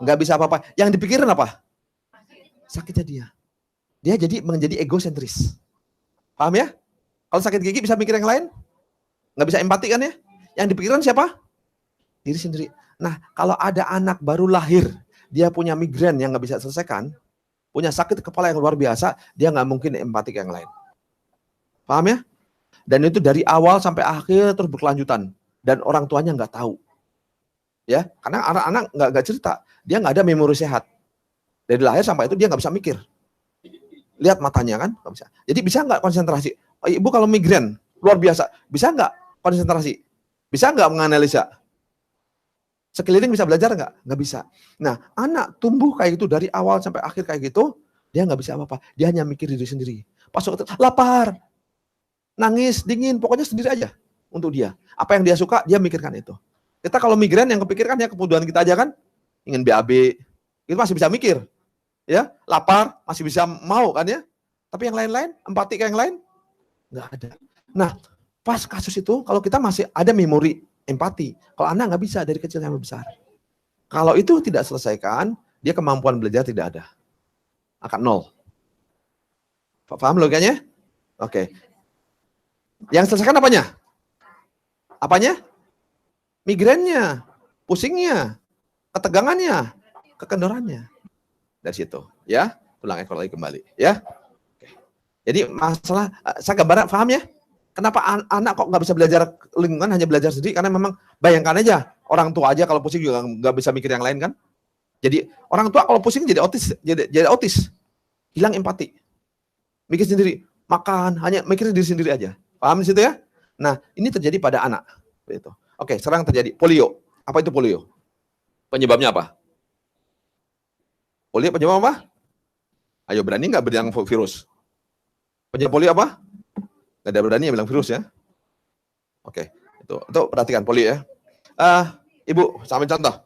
Nggak bisa apa-apa. Yang dipikirin apa? Sakitnya dia. Dia jadi menjadi egosentris. Paham ya? Kalau sakit gigi bisa mikir yang lain? Nggak bisa empati kan ya? Yang dipikirin siapa? Diri sendiri. Nah, kalau ada anak baru lahir, dia punya migrain yang nggak bisa selesaikan, punya sakit kepala yang luar biasa, dia nggak mungkin empati ke yang lain. Paham ya? Dan itu dari awal sampai akhir terus berkelanjutan. Dan orang tuanya nggak tahu. Ya, karena anak-anak nggak cerita. Dia nggak ada memori sehat. Dari lahir sampai itu dia nggak bisa mikir. Lihat matanya kan, nggak bisa. Jadi bisa nggak konsentrasi? Oh, Ibu kalau migrain luar biasa, bisa nggak konsentrasi? Bisa nggak menganalisa? Sekeliling bisa belajar nggak? Nggak bisa. Nah, anak tumbuh kayak gitu dari awal sampai akhir kayak gitu, dia nggak bisa apa-apa. Dia hanya mikir diri sendiri. Pas waktu lapar, nangis, dingin, pokoknya sendiri aja untuk dia. Apa yang dia suka, dia mikirkan itu. Kita kalau migrain yang kepikirkan ya kebutuhan kita aja kan, ingin BAB, itu masih bisa mikir. Ya, lapar, masih bisa mau kan ya. Tapi yang lain-lain, empati ke yang lain, nggak ada. Nah, pas kasus itu, kalau kita masih ada memori empati. Kalau anak nggak bisa dari kecil sampai besar. Kalau itu tidak selesaikan, dia kemampuan belajar tidak ada. Akan 0. Paham logikanya? Oke. Yang selesaikan apanya? Apanya? Migrainnya, pusingnya, ketegangannya, kekendorannya. Dari situ, ya. Tulang ekor lagi kembali, ya. Oke. Jadi masalah, saya gambaran, paham ya? Kenapa anak kok nggak bisa belajar lingkungan, hanya belajar sendiri? Karena memang bayangkan aja, orang tua aja kalau pusing juga nggak bisa mikir yang lain kan? Jadi orang tua kalau pusing jadi autis, hilang empati, mikir sendiri, makan hanya mikir diri sendiri aja. Paham di situ ya? Nah, ini terjadi pada anak. Begitu. Oke, sekarang terjadi polio. Apa itu polio? Penyebabnya apa? Polio penyebab apa? Ayo, berani nggak bilang virus? Penyebab polio apa? Nggak ada berani yang bilang virus ya. Oke, itu perhatikan polio ya. Ibu, sampai contoh.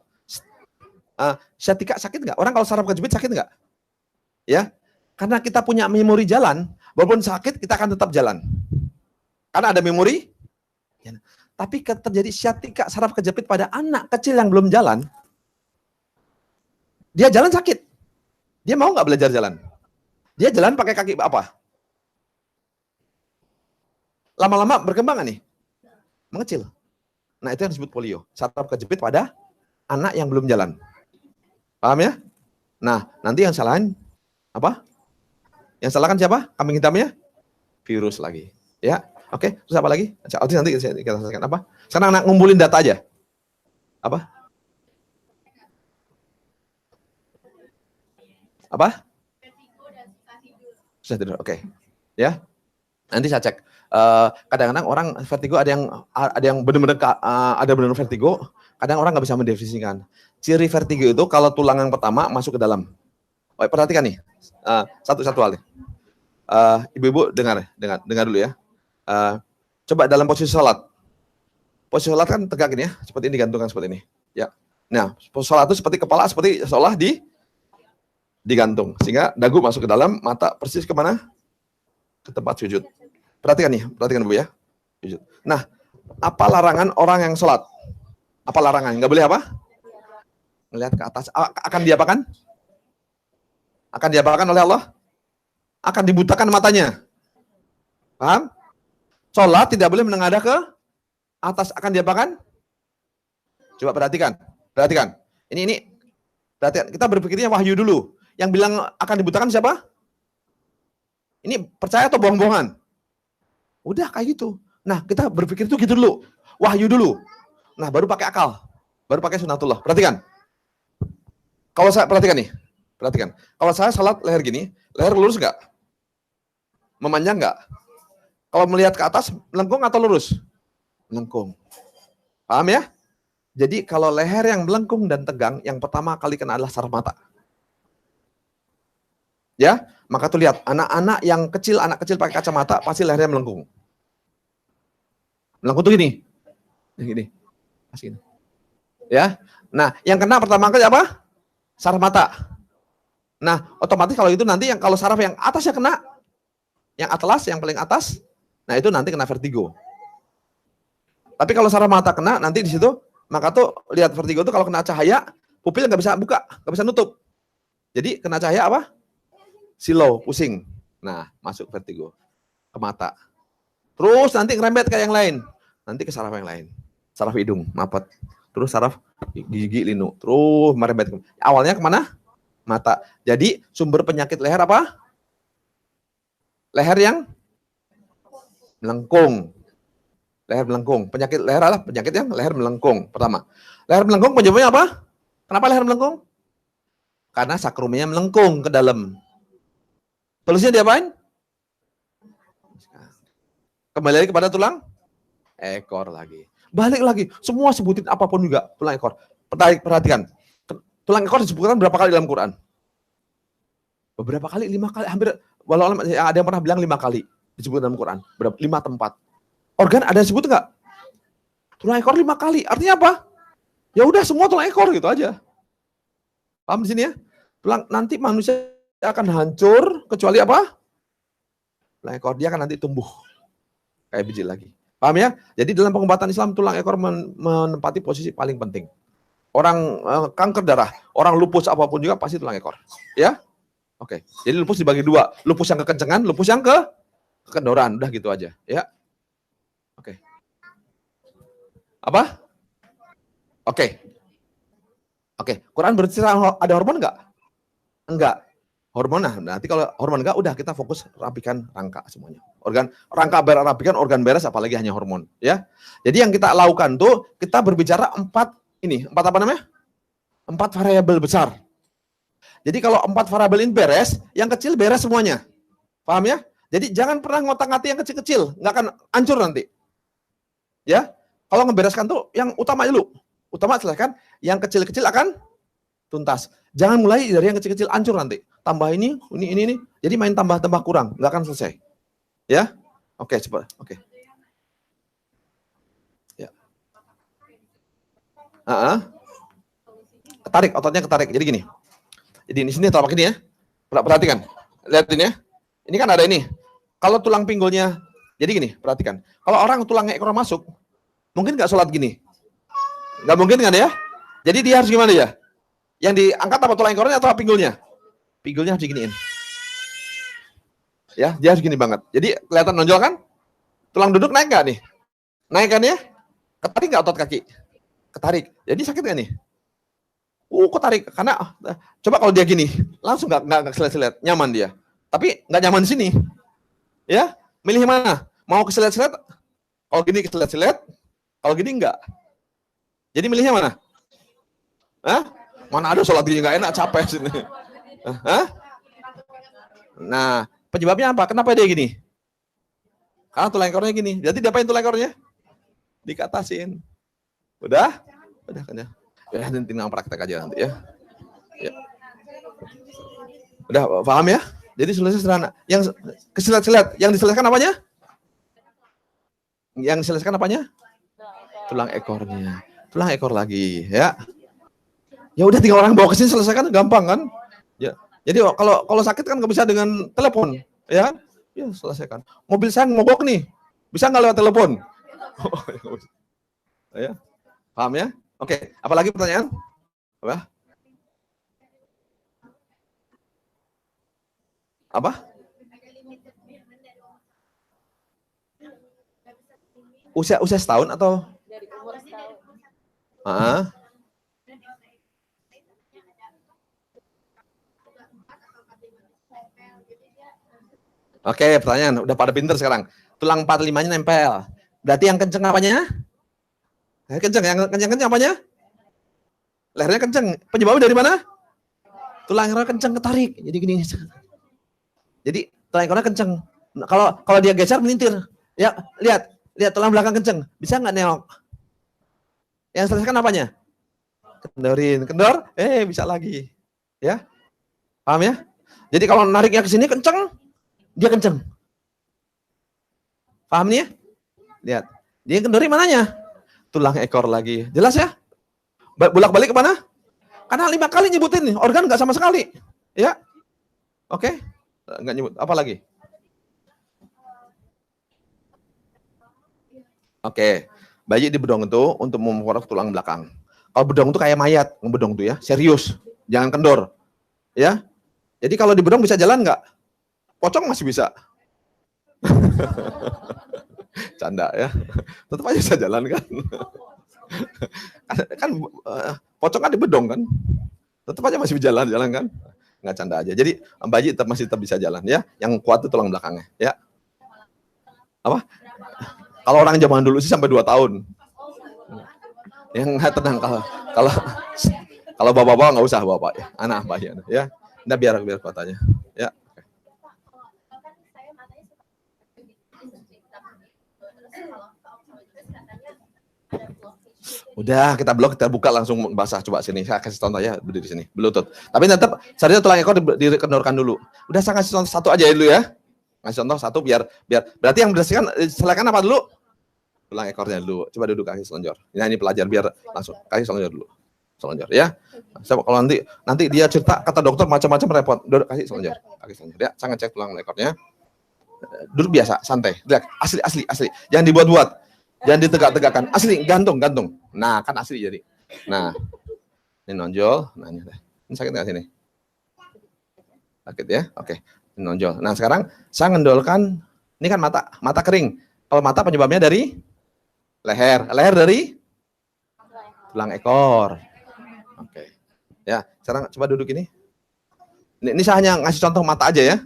Sciatica sakit nggak? Orang kalau saraf kejepit sakit nggak? Ya, karena kita punya memori jalan, walaupun sakit kita akan tetap jalan. Karena ada memori. Ya. Tapi terjadi sciatica saraf kejepit pada anak kecil yang belum jalan, dia jalan sakit. Dia mau nggak belajar jalan? Dia jalan pakai kaki apa? Lama-lama berkembang nih? Mengecil. Nah, itu yang disebut polio. Saraf kejepit pada anak yang belum jalan. Paham ya? Nah, nanti yang salahin apa? Yang salahkan siapa? Kambing hitamnya? Virus lagi. Ya, oke. Terus apa lagi? Nanti kita selesaikan apa? Sekarang anak ngumpulin data aja. Apa? Apa? Susah tidur. Oke. Ya. Nanti saya cek. Kadang-kadang orang vertigo ada yang benar-benar ada benar vertigo, kadang orang nggak bisa mendefinisikan. Ciri vertigo itu kalau tulang yang pertama masuk ke dalam. Oh, perhatikan nih, satu-satu hal. Ibu-ibu dengar dulu ya. Coba dalam posisi sholat. Posisi sholat kan tegak ini ya, seperti ini, digantungkan seperti ini. Ya. Nah, posisi sholat itu seperti kepala seperti seolah digantung, sehingga dagu masuk ke dalam, mata persis kemana? Ke tempat sujud. Perhatikan Bu ya. Nah, apa larangan orang yang sholat? Apa larangan? Nggak boleh apa? Melihat ke atas. Akan diapakan? Akan diapakan oleh Allah? Akan dibutakan matanya. Paham? Sholat tidak boleh menengadah ke atas. Akan diapakan? Coba perhatikan. Ini perhatikan. Kita berpikirnya wahyu dulu. Yang bilang akan dibutakan siapa? Ini percaya atau bohong-bohongan? Udah kayak gitu. Nah, kita berpikir itu gitu dulu. Wahyu dulu. Nah, baru pakai akal. Baru pakai sunatullah. Perhatikan. Kalau saya perhatikan. Kalau saya salat leher gini, leher lurus nggak? Memanjang nggak? Kalau melihat ke atas, melengkung atau lurus? Melengkung. Paham ya? Jadi kalau leher yang melengkung dan tegang, yang pertama kali kena adalah saraf mata. Ya, maka tuh lihat anak kecil pakai kacamata pasti lehernya melengkung. Melengkung tuh gini. Gini. Ya. Nah, yang kena pertama kali apa? Saraf mata. Nah, otomatis kalau itu nanti kalau saraf yang atasnya kena, yang atlas, yang paling atas, nah itu nanti kena vertigo. Tapi kalau saraf mata kena, nanti di situ, maka tuh lihat vertigo tuh kalau kena cahaya, pupil nggak bisa buka, nggak bisa nutup. Jadi kena cahaya apa? Silau, pusing. Nah, masuk vertigo ke mata. Terus nanti ngerembet ke yang lain. Nanti ke saraf yang lain. Saraf hidung, mapet. Terus saraf gigi, linu. Terus merembet. Awalnya kemana? Mata. Jadi sumber penyakit leher apa? Leher yang melengkung. Leher melengkung. Penyakit leher adalah penyakit yang leher melengkung. Pertama. Leher melengkung penyebabnya apa? Kenapa leher melengkung? Karena sakrumnya melengkung ke dalam. Solusinya diapain? Kembali lagi kepada tulang ekor lagi. Balik lagi. Semua sebutin apapun juga tulang ekor. Perhatikan. Tulang ekor disebutkan berapa kali dalam Quran? Beberapa kali, 5 kali, hampir. Walau ada yang pernah bilang 5 kali disebut dalam Quran. 5 tempat. Organ ada disebut nggak? Tulang ekor 5 kali. Artinya apa? Ya udah semua tulang ekor gitu aja. Paham di sini ya? Nanti manusia akan hancur kecuali apa? Tulang ekor dia akan nanti tumbuh kayak biji lagi. Paham ya? Jadi dalam pengobatan Islam tulang ekor menempati posisi paling penting. Orang kanker darah, orang lupus apapun juga pasti tulang ekor. Ya? Oke. Jadi lupus dibagi 2. Lupus yang kekencengan, lupus yang kekendoran. Udah gitu aja. Ya? Oke. Apa? Oke. Quran bercerita ada hormon nggak? Enggak. Hormon, nanti kalau hormon enggak, udah kita fokus rapikan rangka semuanya. Rangka rapikan organ beres, apalagi hanya hormon. Ya. Jadi yang kita lakukan tuh, kita berbicara 4 apa namanya? 4 variabel besar. Jadi kalau 4 variabel ini beres, yang kecil beres semuanya. Paham ya? Jadi jangan pernah ngotak-ngatik yang kecil-kecil, nggak akan hancur nanti. Ya, kalau ngebereskan tuh yang utama dulu. Utama selesaikan, yang kecil-kecil akan tuntas. Jangan mulai dari yang kecil-kecil, hancur nanti. Tambah ini. Jadi main tambah-tambah kurang, nggak akan selesai. Ya, oke, cepat. Oke. Ya. Ketarik, ototnya ketarik. Jadi gini. Jadi di sini telapak ini ya. Perhatikan. Lihat ini ya. Ini kan ada ini. Kalau tulang pinggulnya, jadi gini, perhatikan. Kalau orang tulangnya ekor masuk, mungkin nggak sholat gini. Nggak mungkin kan ya? Jadi dia harus gimana ya? Yang diangkat apa tulang ekornya atau pinggulnya? Pinggulnya harus diginiin. Ya, dia harus gini banget. Jadi kelihatan nonjol kan? Tulang duduk naik nggak nih? Naik kan ya? Ketarik nggak otot kaki? Ketarik. Jadi sakit nggak nih? Ketarik. Karena coba kalau dia gini, langsung nggak keselet-selet, nyaman dia. Tapi nggak nyaman di sini. Ya, milih mana? Mau keselet-selet? Kalau gini keselet-selet, kalau gini enggak. Jadi milihnya mana? Hah? Mana ada sholat gini nggak enak, capek sini. Hah? Nah, penyebabnya apa? Kenapa dia gini? Karena tulang ekornya gini. Jadi diapain tulang ekornya? Dikatasin. Udah? Udah kan ya? Ya, nanti tinggal praktek aja nanti ya. Ya. Udah paham ya? Jadi solusinya sederhana. Yang keselet-selet, yang diselesaikan apanya? Yang diselesaikan apanya? Tulang ekornya. Tulang ekor lagi, ya. Ya udah tinggal orang bawa ke sini selesaikan, gampang kan? Ya. Jadi kalau sakit kan nggak bisa dengan telepon, ya? Ya selesaikan. Mobil saya mogok nih, bisa nggak lewat telepon? Ya, paham ya? Oke, apalagi pertanyaan? Apa? Apa? Usia setahun atau? Dari umur setahun. Oke, pertanyaan. Udah pada pinter sekarang. Tulang 45-nya nempel. Berarti yang kenceng apanya? Kenceng. Yang kenceng apanya? Lehernya kenceng. Penyebabnya dari mana? Tulang ekornya kenceng, ketarik. Jadi gini. Jadi tulang ekornya kenceng. Kalau dia geser melintir. Ya, lihat tulang belakang kenceng. Bisa nggak nengok? Yang selesaikan apanya? Kendorin. Kendor? Bisa lagi. Ya. Paham ya? Jadi kalau nariknya ke sini kenceng, dia kenceng. Paham nih ya? Lihat. Dia kendori mananya? Tulang ekor lagi. Jelas ya? Bolak-balik kemana? Karena 5 kali nyebutin nih. Organ nggak sama sekali. Ya? Oke? Nggak nyebut. Apa lagi? Oke. Bayi di bedong itu untuk memperkuat tulang belakang. Kalau bedong itu kayak mayat. Bedong itu ya. Serius. Jangan kendor. Ya? Jadi kalau di bedong bisa jalan nggak? Pocong masih bisa. Canda ya. Tetap aja bisa jalan kan. Kan pocong kan di bedong kan. Tetap aja masih jalan kan. Nggak canda aja. Jadi bayi masih tetap bisa jalan ya. Yang kuat itu tulang belakangnya ya. Apa? Kalau orang zaman dulu sih sampai 2 tahun. Yang tenang kalau bapak-bapak nggak usah bapak ya. Anak bayi ya. Nah biar kotanya ya. Udah kita buka langsung basah. Coba sini saya kasih contoh ya, berdiri di sini Bluetooth. Tapi tetap seharusnya tulang ekor dikendorkan dulu. Udah saya kasih contoh satu aja dulu ya. Kasih contoh satu biar berarti yang berdasarkan silakan apa dulu? Tulang ekornya dulu. Coba duduk kaki selonjor. Nah, ini pelajar biar langsung kaki selonjor dulu. Selonjor ya. Kalau nanti dia cerita kata dokter macam-macam repot. Duduk kaki selonjor ya. Saya ngecek tulang ekornya. Duduk biasa, santai. Lihat asli. Jangan dibuat-buat. Jangan ditegak-tegakkan. Asli, gantung. Nah, kan asli jadi. Nah, ini nonjol. Nah, ini sakit nggak sini? Sakit ya? Oke. Ini nonjol. Nah, sekarang saya ngendolkan. Ini kan mata kering. Kalau mata penyebabnya dari leher. Leher dari tulang ekor. Oke. Ya, sekarang coba duduk ini. Ini saya hanya ngasih contoh mata aja ya.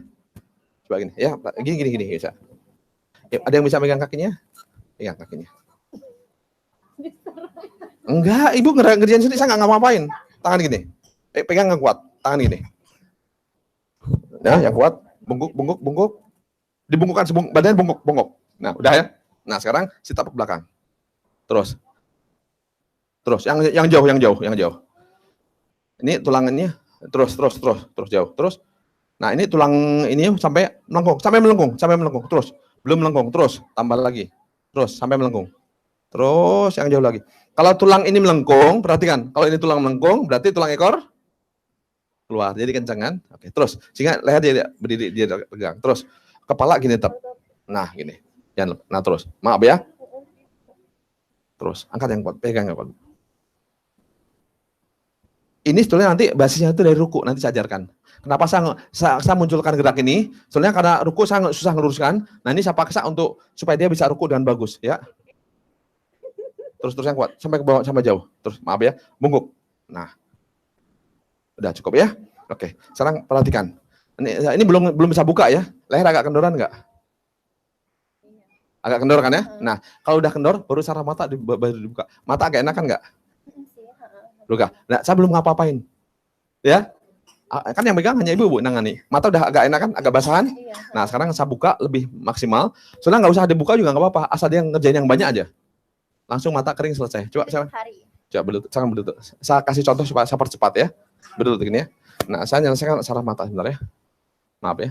Coba gini. Ya, gini bisa. Ya, ada yang bisa megang kakinya? Pegang kakinya. Enggak, ibu ngerjain sendiri, saya nggak ngapa-ngapain. Tangan gini. Pegang yang kuat, tangan gini. Nah, yang kuat, bungkuk. Dibungkukkan, badannya bungkuk. Nah, udah ya. Nah, sekarang sit up ke belakang. Terus, yang jauh. Ini tulangannya terus jauh, terus. Nah, ini tulang ini sampai melengkung, terus. Belum melengkung, terus tambah lagi. Terus sampai melengkung. Terus yang jauh lagi. Kalau tulang ini melengkung, perhatikan. Kalau ini tulang melengkung, berarti tulang ekor keluar. Jadi kencang kan? Oke, terus. Sehingga leher dia berdiri, dia pegang. Terus kepala gini tetap. Nah, gini. Nah, terus. Maaf ya. Terus angkat yang kuat, pegang yang kuat. Ini sebetulnya nanti basisnya itu dari ruku, nanti saya ajarkan. Kenapa saya munculkan gerak ini? Soalnya karena ruku saya susah ngeluruskan. Nah, ini saya paksa untuk supaya dia bisa ruku dengan bagus, ya. Terus yang kuat, sampai ke bawah, sampai jauh. Terus maaf ya, bungkuk. Nah, udah cukup ya. Oke, sekarang perhatikan. Ini belum bisa buka ya. Leher agak kendoran nggak? Agak kendor kan ya? Nah, kalau udah kendor, baru saraf mata baru dibuka. Mata agak enakan nggak? Buka. Nah, saya belum ngapa-ngapain. Ya? Kan yang megang hanya ibu, Bu, nangani. Mata udah agak enakan, agak basahan. Nah, sekarang saya buka lebih maksimal. Soalnya nggak usah dibuka juga nggak apa-apa. Asal dia ngerjain yang banyak aja. Langsung mata kering selesai. Coba sekarang. Coba berlutut. Saya kasih contoh supaya saya percepat ya. Berlutut gini ya. Nah, saya nyelesaikan saraf mata sebentar ya. Maaf ya.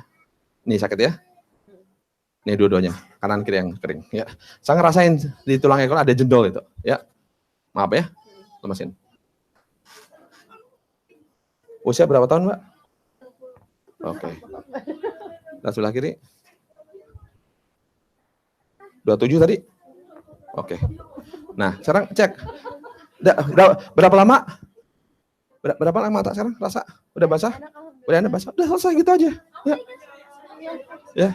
Nih sakit ya. Nih dua-duanya, kanan kiri yang kering. Ya, saya ngerasain di tulang ekor ada jendol itu. Ya, maaf ya, lemesin. Usia berapa tahun, Mbak? Oke. Dan sebelah kiri? 27 tadi? Oke. Nah, sekarang cek. Berapa lama? Berapa lama mata sekarang? Rasa? Udah basah? Udah enak basah? Udah selesai gitu aja. Ya. Ya.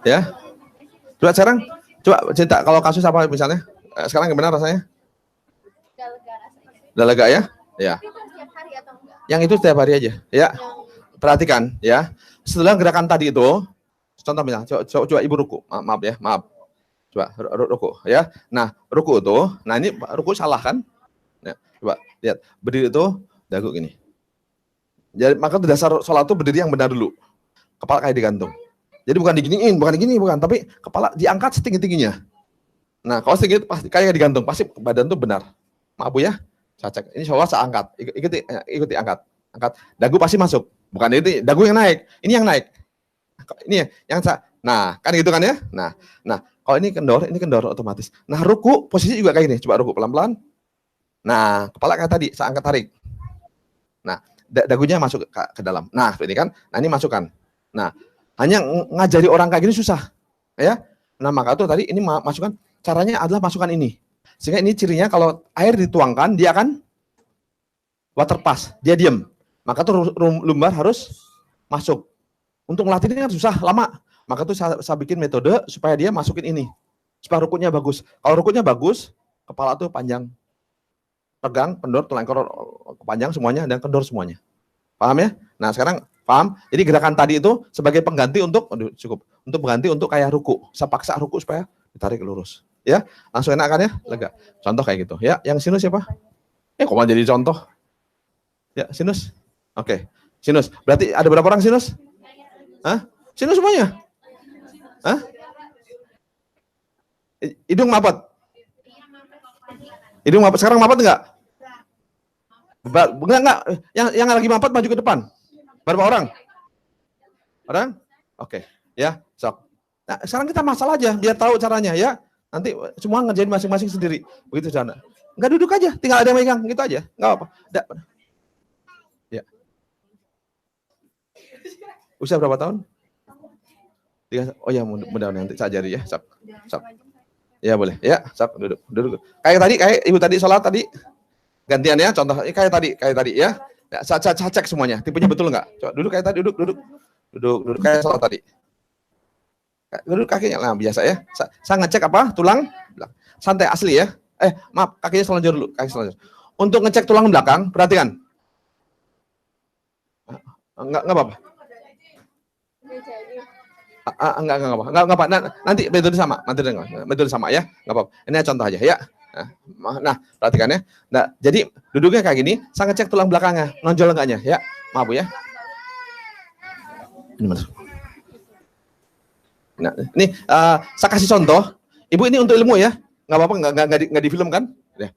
Ya. Coba sekarang, coba cerita kalau kasus apa misalnya? Sekarang gimana rasanya? Udah lega ya? Ya. Yang itu setiap hari aja, ya. Perhatikan ya. Setelah gerakan tadi itu, contoh misalnya, coba ibu ruku. Maaf ya, maaf. Coba ruku ya. Nah, ruku itu, nah ini ruku salah kan? Ya, coba lihat, berdiri itu dagu gini. Jadi maka dasar sholat itu berdiri yang benar dulu. Kepala kayak digantung. Jadi bukan diginiin, bukan, tapi kepala diangkat setinggi-tingginya. Nah, kalau setinggi pasti kayak digantung, pasti badan itu benar. Maaf Bu ya, saya cek. Ini sholat saya angkat, ikuti angkat. Dagu pasti masuk. Bukan itu, dagu yang naik. Ini yang naik. Ini yang saya. Nah, kan gitu kan ya? Nah, kalau ini kendor otomatis. Nah, ruku posisi juga kayak gini. Coba ruku pelan-pelan. Nah, kepala kayak tadi, saya angkat tarik. Nah, dagunya masuk ke dalam. Nah, ini kan. Nah, ini masukkan. Nah, hanya ngajari orang kayak gini susah. Ya. Nah, maka tuh tadi ini masukkan. Caranya adalah masukkan ini. Sehingga ini cirinya kalau air dituangkan, dia akan water pass. Dia diem. Maka tuh lumbar harus masuk. Untuk melatih ini kan susah, lama. Maka tuh saya bikin metode supaya dia masukin ini. Supaya rukunya bagus. Kalau rukunya bagus, kepala tuh panjang. Pegang, kendor, tulang ekor panjang semuanya, dan kendor semuanya. Paham ya? Nah, sekarang paham? Jadi gerakan tadi itu sebagai pengganti untuk, cukup. Untuk pengganti untuk kayak ruku. Saya paksa ruku supaya ditarik lurus. Ya, langsung enak kan ya? Lega. Contoh kayak gitu. Ya, yang sinus siapa? Kok malah jadi contoh? Ya, sinus. Oke. Sinus. Berarti ada berapa orang sinus? Hah? Sinus semuanya? Hah? Hidung mapat? Hidung mapat. Sekarang mapat enggak? Enggak. Yang lagi mapat maju ke depan. Berapa orang? Orang? Oke. Ya, sok. Nah, sekarang kita masalah aja, biar tahu caranya ya. Nanti semua ngerjain masing-masing sendiri. Begitu cara. Enggak duduk aja, tinggal ada yang megang, gitu aja. Enggak apa-apa. Ya. Usia berapa tahun? 3. Oh ya, mudah-mudahan nanti saya ajari ya. Sok. Ya boleh. Ya, sok duduk. Kayak ibu tadi sholat tadi. Gantian ya, contoh kayak tadi ya. Ya, saya cek semuanya. Tipenya betul enggak? Coba duduk kayak tadi, duduk kayak sholat tadi. Duduk kakinya, nah biasa ya. Saya ngecek apa? Tulang belakang. Santai asli ya. Maaf, kakinya selonjor dulu. Kaki selonjor. Untuk ngecek tulang belakang, perhatikan. Enggak apa-apa. Enggak apa-apa. Nanti metode sama ya. Enggak apa-apa. Ini contoh aja ya. Nah, perhatikan ya. Nah, jadi duduknya kayak gini, saya ngecek tulang belakangnya, nonjol enggaknya ya. Maaf Bu ya. Ini masuk. Nah, ini saya kasih contoh Ibu ini untuk ilmu ya, nggak apa-apa, nggak di film kan? Ya.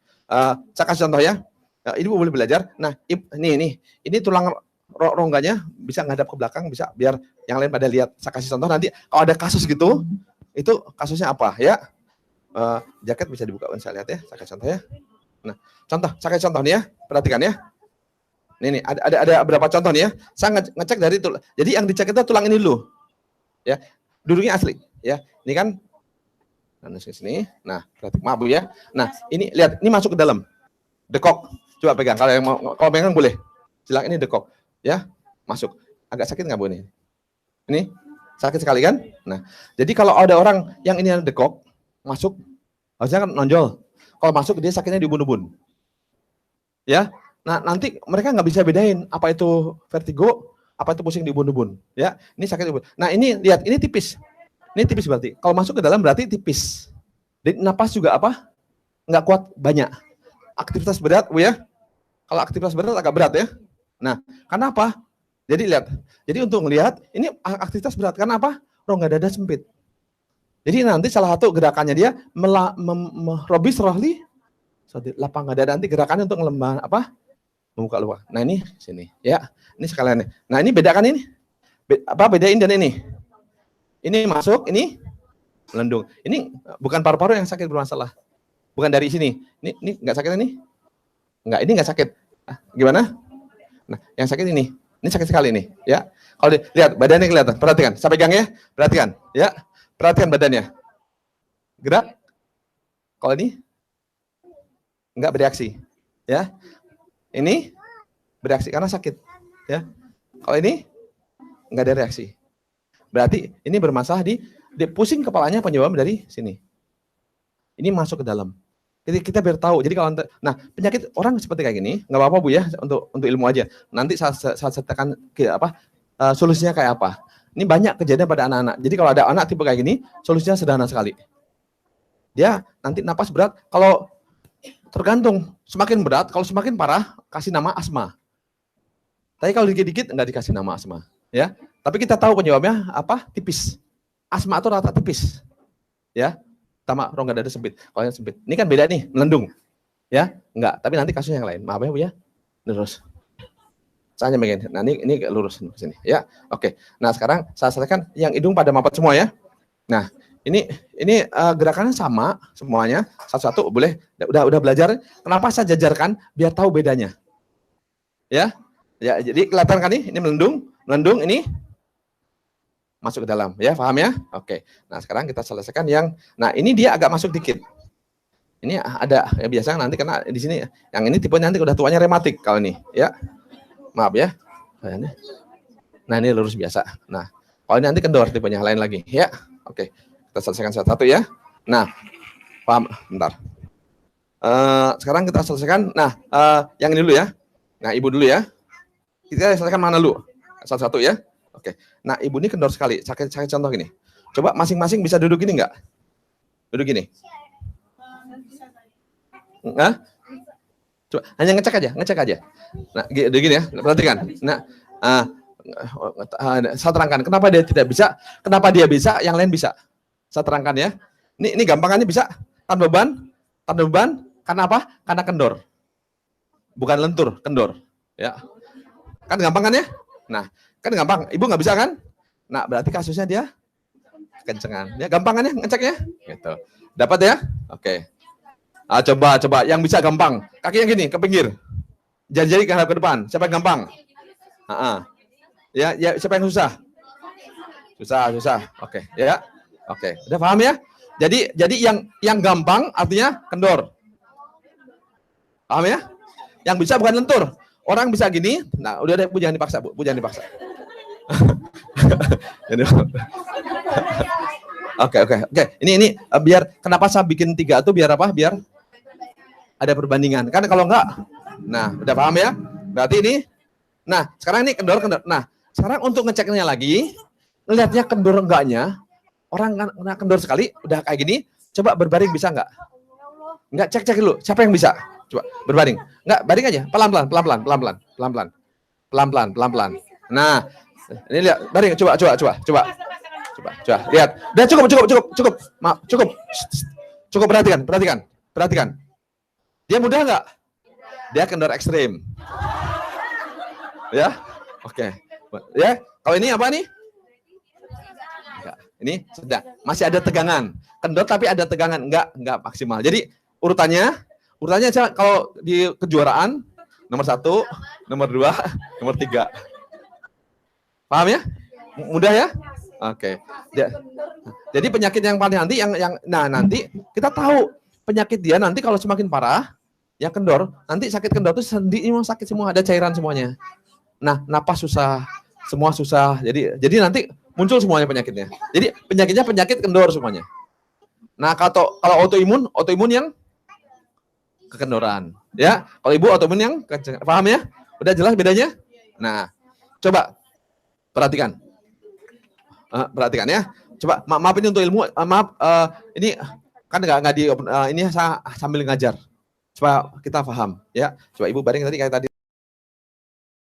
Saya kasih contoh ya. Ibu boleh belajar. Nah, ini tulang rongganya bisa ngadap ke belakang, bisa biar yang lain pada lihat. Saya kasih contoh nanti kalau ada kasus gitu, itu kasusnya apa ya? Jaket bisa dibuka, saya lihat ya. Saya kasih contoh ya. Nah, saya kasih contoh nih ya. Perhatikan ya. Nih, ada berapa contoh nih ya. Saya ngecek dari tulang. Jadi yang dicek itu tulang ini dulu. Ya, duduknya asli. Ya, ini kan. Nah, sini. Nah, maaf Bu ya. Nah, ini lihat, ini masuk ke dalam. Dekok. Coba pegang. Kalau yang mau, kalau pegang boleh. Silakan, ini dekok. Ya, masuk. Agak sakit nggak Bu ini? Ini sakit sekali kan? Nah, jadi kalau ada orang yang ini ada dekok, masuk, harusnya kan nonjol. Kalau masuk dia sakitnya di ubun-ubun. Ya, nah nanti mereka nggak bisa bedain apa itu vertigo, apa itu pusing di ubun-ubun. Ya, ini sakit di ubun. Nah ini lihat, ini tipis. Ini tipis berarti. Kalau masuk ke dalam berarti tipis. Dan napas juga apa? Nggak kuat banyak. Aktivitas berat, Bu ya. Kalau aktivitas berat agak berat ya. Nah, karena apa? Jadi lihat. Jadi untuk melihat ini aktivitas berat karena apa? Rongga dada sempit. Jadi nanti salah satu gerakannya dia robis rohli lapang dada, nanti gerakannya untuk membuka luar. Nah ini sini ya. Ini sekalian nih. Nah ini bedakan ini. Bedain dan ini. Ini masuk, ini melendung. Ini bukan paru-paru yang sakit bermasalah. Bukan dari sini. Ini nggak sakit ini? Nggak, ini nggak sakit. Gimana? Nah, yang sakit ini. Ini sakit sekali nih, ya. Kalau lihat badannya kelihatan, perhatikan. Saya pegang ya, perhatikan, ya. Perhatikan badannya. Gerak. Kalau ini enggak bereaksi, ya. Ini bereaksi karena sakit, ya. Kalau ini enggak ada reaksi. Berarti ini bermasalah di pusing kepalanya, penyebab dari sini. Ini masuk ke dalam. Jadi kita biar tahu. Jadi kalau penyakit orang seperti kayak gini, nggak apa-apa Bu ya, untuk ilmu aja. Nanti saat tekan solusinya kayak apa. Ini banyak kejadian pada anak-anak. Jadi kalau ada anak tipe kayak gini, solusinya sederhana sekali. Dia nanti napas berat, kalau tergantung semakin berat, kalau semakin parah kasih nama asma. Tapi kalau dikit-dikit nggak dikasih nama asma, ya. Tapi kita tahu penyebabnya apa? Tipis. Asma itu rata tipis, ya. Sama rongga dada sempit. Kalau yang sempit, ini kan beda nih, melendung, ya. Enggak. Tapi nanti kasusnya yang lain. Maaf ya Bu ya. Lurus. Saya hanya begini. Nah ini lurus ke sini, ya. Oke. Nah sekarang saya selesaikan yang hidung pada mapat semua ya. Nah ini gerakannya sama semuanya. Satu-satu boleh. Udah belajar. Kenapa saya jajarkan? Biar tahu bedanya. Ya. Ya. Jadi kelihatan kan nih? Ini melendung ini. Masuk ke dalam, ya, paham ya? Oke. Nah, sekarang kita selesaikan yang, nah ini dia agak masuk dikit. Ini ada, ya biasanya nanti kena di sini, yang ini tipenya nanti udah tuanya rematik kalau ini, ya. Maaf ya. Nah, ini lurus biasa. Nah, kalau ini nanti kendor tipenya lain lagi, ya. Oke. Kita selesaikan satu-satu ya. Nah, paham, bentar. Sekarang kita selesaikan, yang ini dulu ya. Nah, Ibu dulu ya. Kita selesaikan mana dulu? Satu-satu ya. Oke, nah Ibu ini kendor sekali. Saya contoh gini. Coba masing-masing bisa duduk gini nggak? Duduk gini. Hah? Coba hanya ngecek aja. Nah, gini ya. Perhatikan. Nah, saya terangkan. Kenapa dia tidak bisa? Kenapa dia bisa? Yang lain bisa. Saya terangkan ya. Ini gampangannya bisa tanpa beban. Karena apa? Karena kendor. Bukan lentur, kendor. Ya. Kan gampangannya? Nah. Kan gampang, Ibu nggak bisa kan? Nah, berarti kasusnya dia kencengan. Ya, gampangannya ngeceknya. Gitu. Dapat ya? Oke. Coba yang bisa gampang. Kaki yang gini ke pinggir. Jari-jari ke depan. Siapa yang gampang? Ya, siapa yang susah? Susah. Oke, ya. Oke. Udah paham ya? Jadi yang gampang artinya kendor. Paham ya? Yang bisa bukan lentur. Orang bisa gini. Nah, udah deh, Bu jangan dipaksa, Bu. Jangan dipaksa. Oke. Ini biar kenapa saya bikin 3 itu biar apa? Biar ada perbandingan. Kan kalau enggak, nah udah paham ya? Berarti ini. Nah sekarang ini kendor. Nah sekarang untuk ngeceknya lagi, ngelihatnya kendor enggaknya. Orang kena kendor sekali, udah kayak gini. Coba berbaring bisa enggak? Enggak, cek dulu. Siapa yang bisa? Coba berbaring. Enggak, baring aja. Pelan-pelan. Nah. Ini lihat, baring, coba. Coba lihat. Udah cukup. Maaf, cukup. Cukup perhatikan. Dia mudah nggak? Dia kendor ekstrim. Ya, oke. Ya, kalau ini apa nih? Enggak. Ini sedang. Masih ada tegangan. Kendor tapi ada tegangan, enggak maksimal. Jadi urutannya kalau di kejuaraan nomor 1, nomor 2, nomor 3. Paham ya? Mudah ya? Oke. Jadi penyakit yang paling nanti nanti kita tahu penyakit dia nanti kalau semakin parah, ya kendor, nanti sakit kendor itu sendi sakit semua, ada cairan semuanya. Nah, napas susah, semua susah. Jadi nanti muncul semuanya penyakitnya. Jadi penyakitnya penyakit kendor semuanya. Nah, kalau autoimun yang kekendoran, ya. Kalau ibu autoimun yang paham ya? Udah jelas bedanya? Nah, coba perhatikan ya. Coba maaf ini untuk ilmu, ini kan nggak di ini saya sambil ngajar supaya kita paham ya. Coba ibu baring tadi kayak tadi.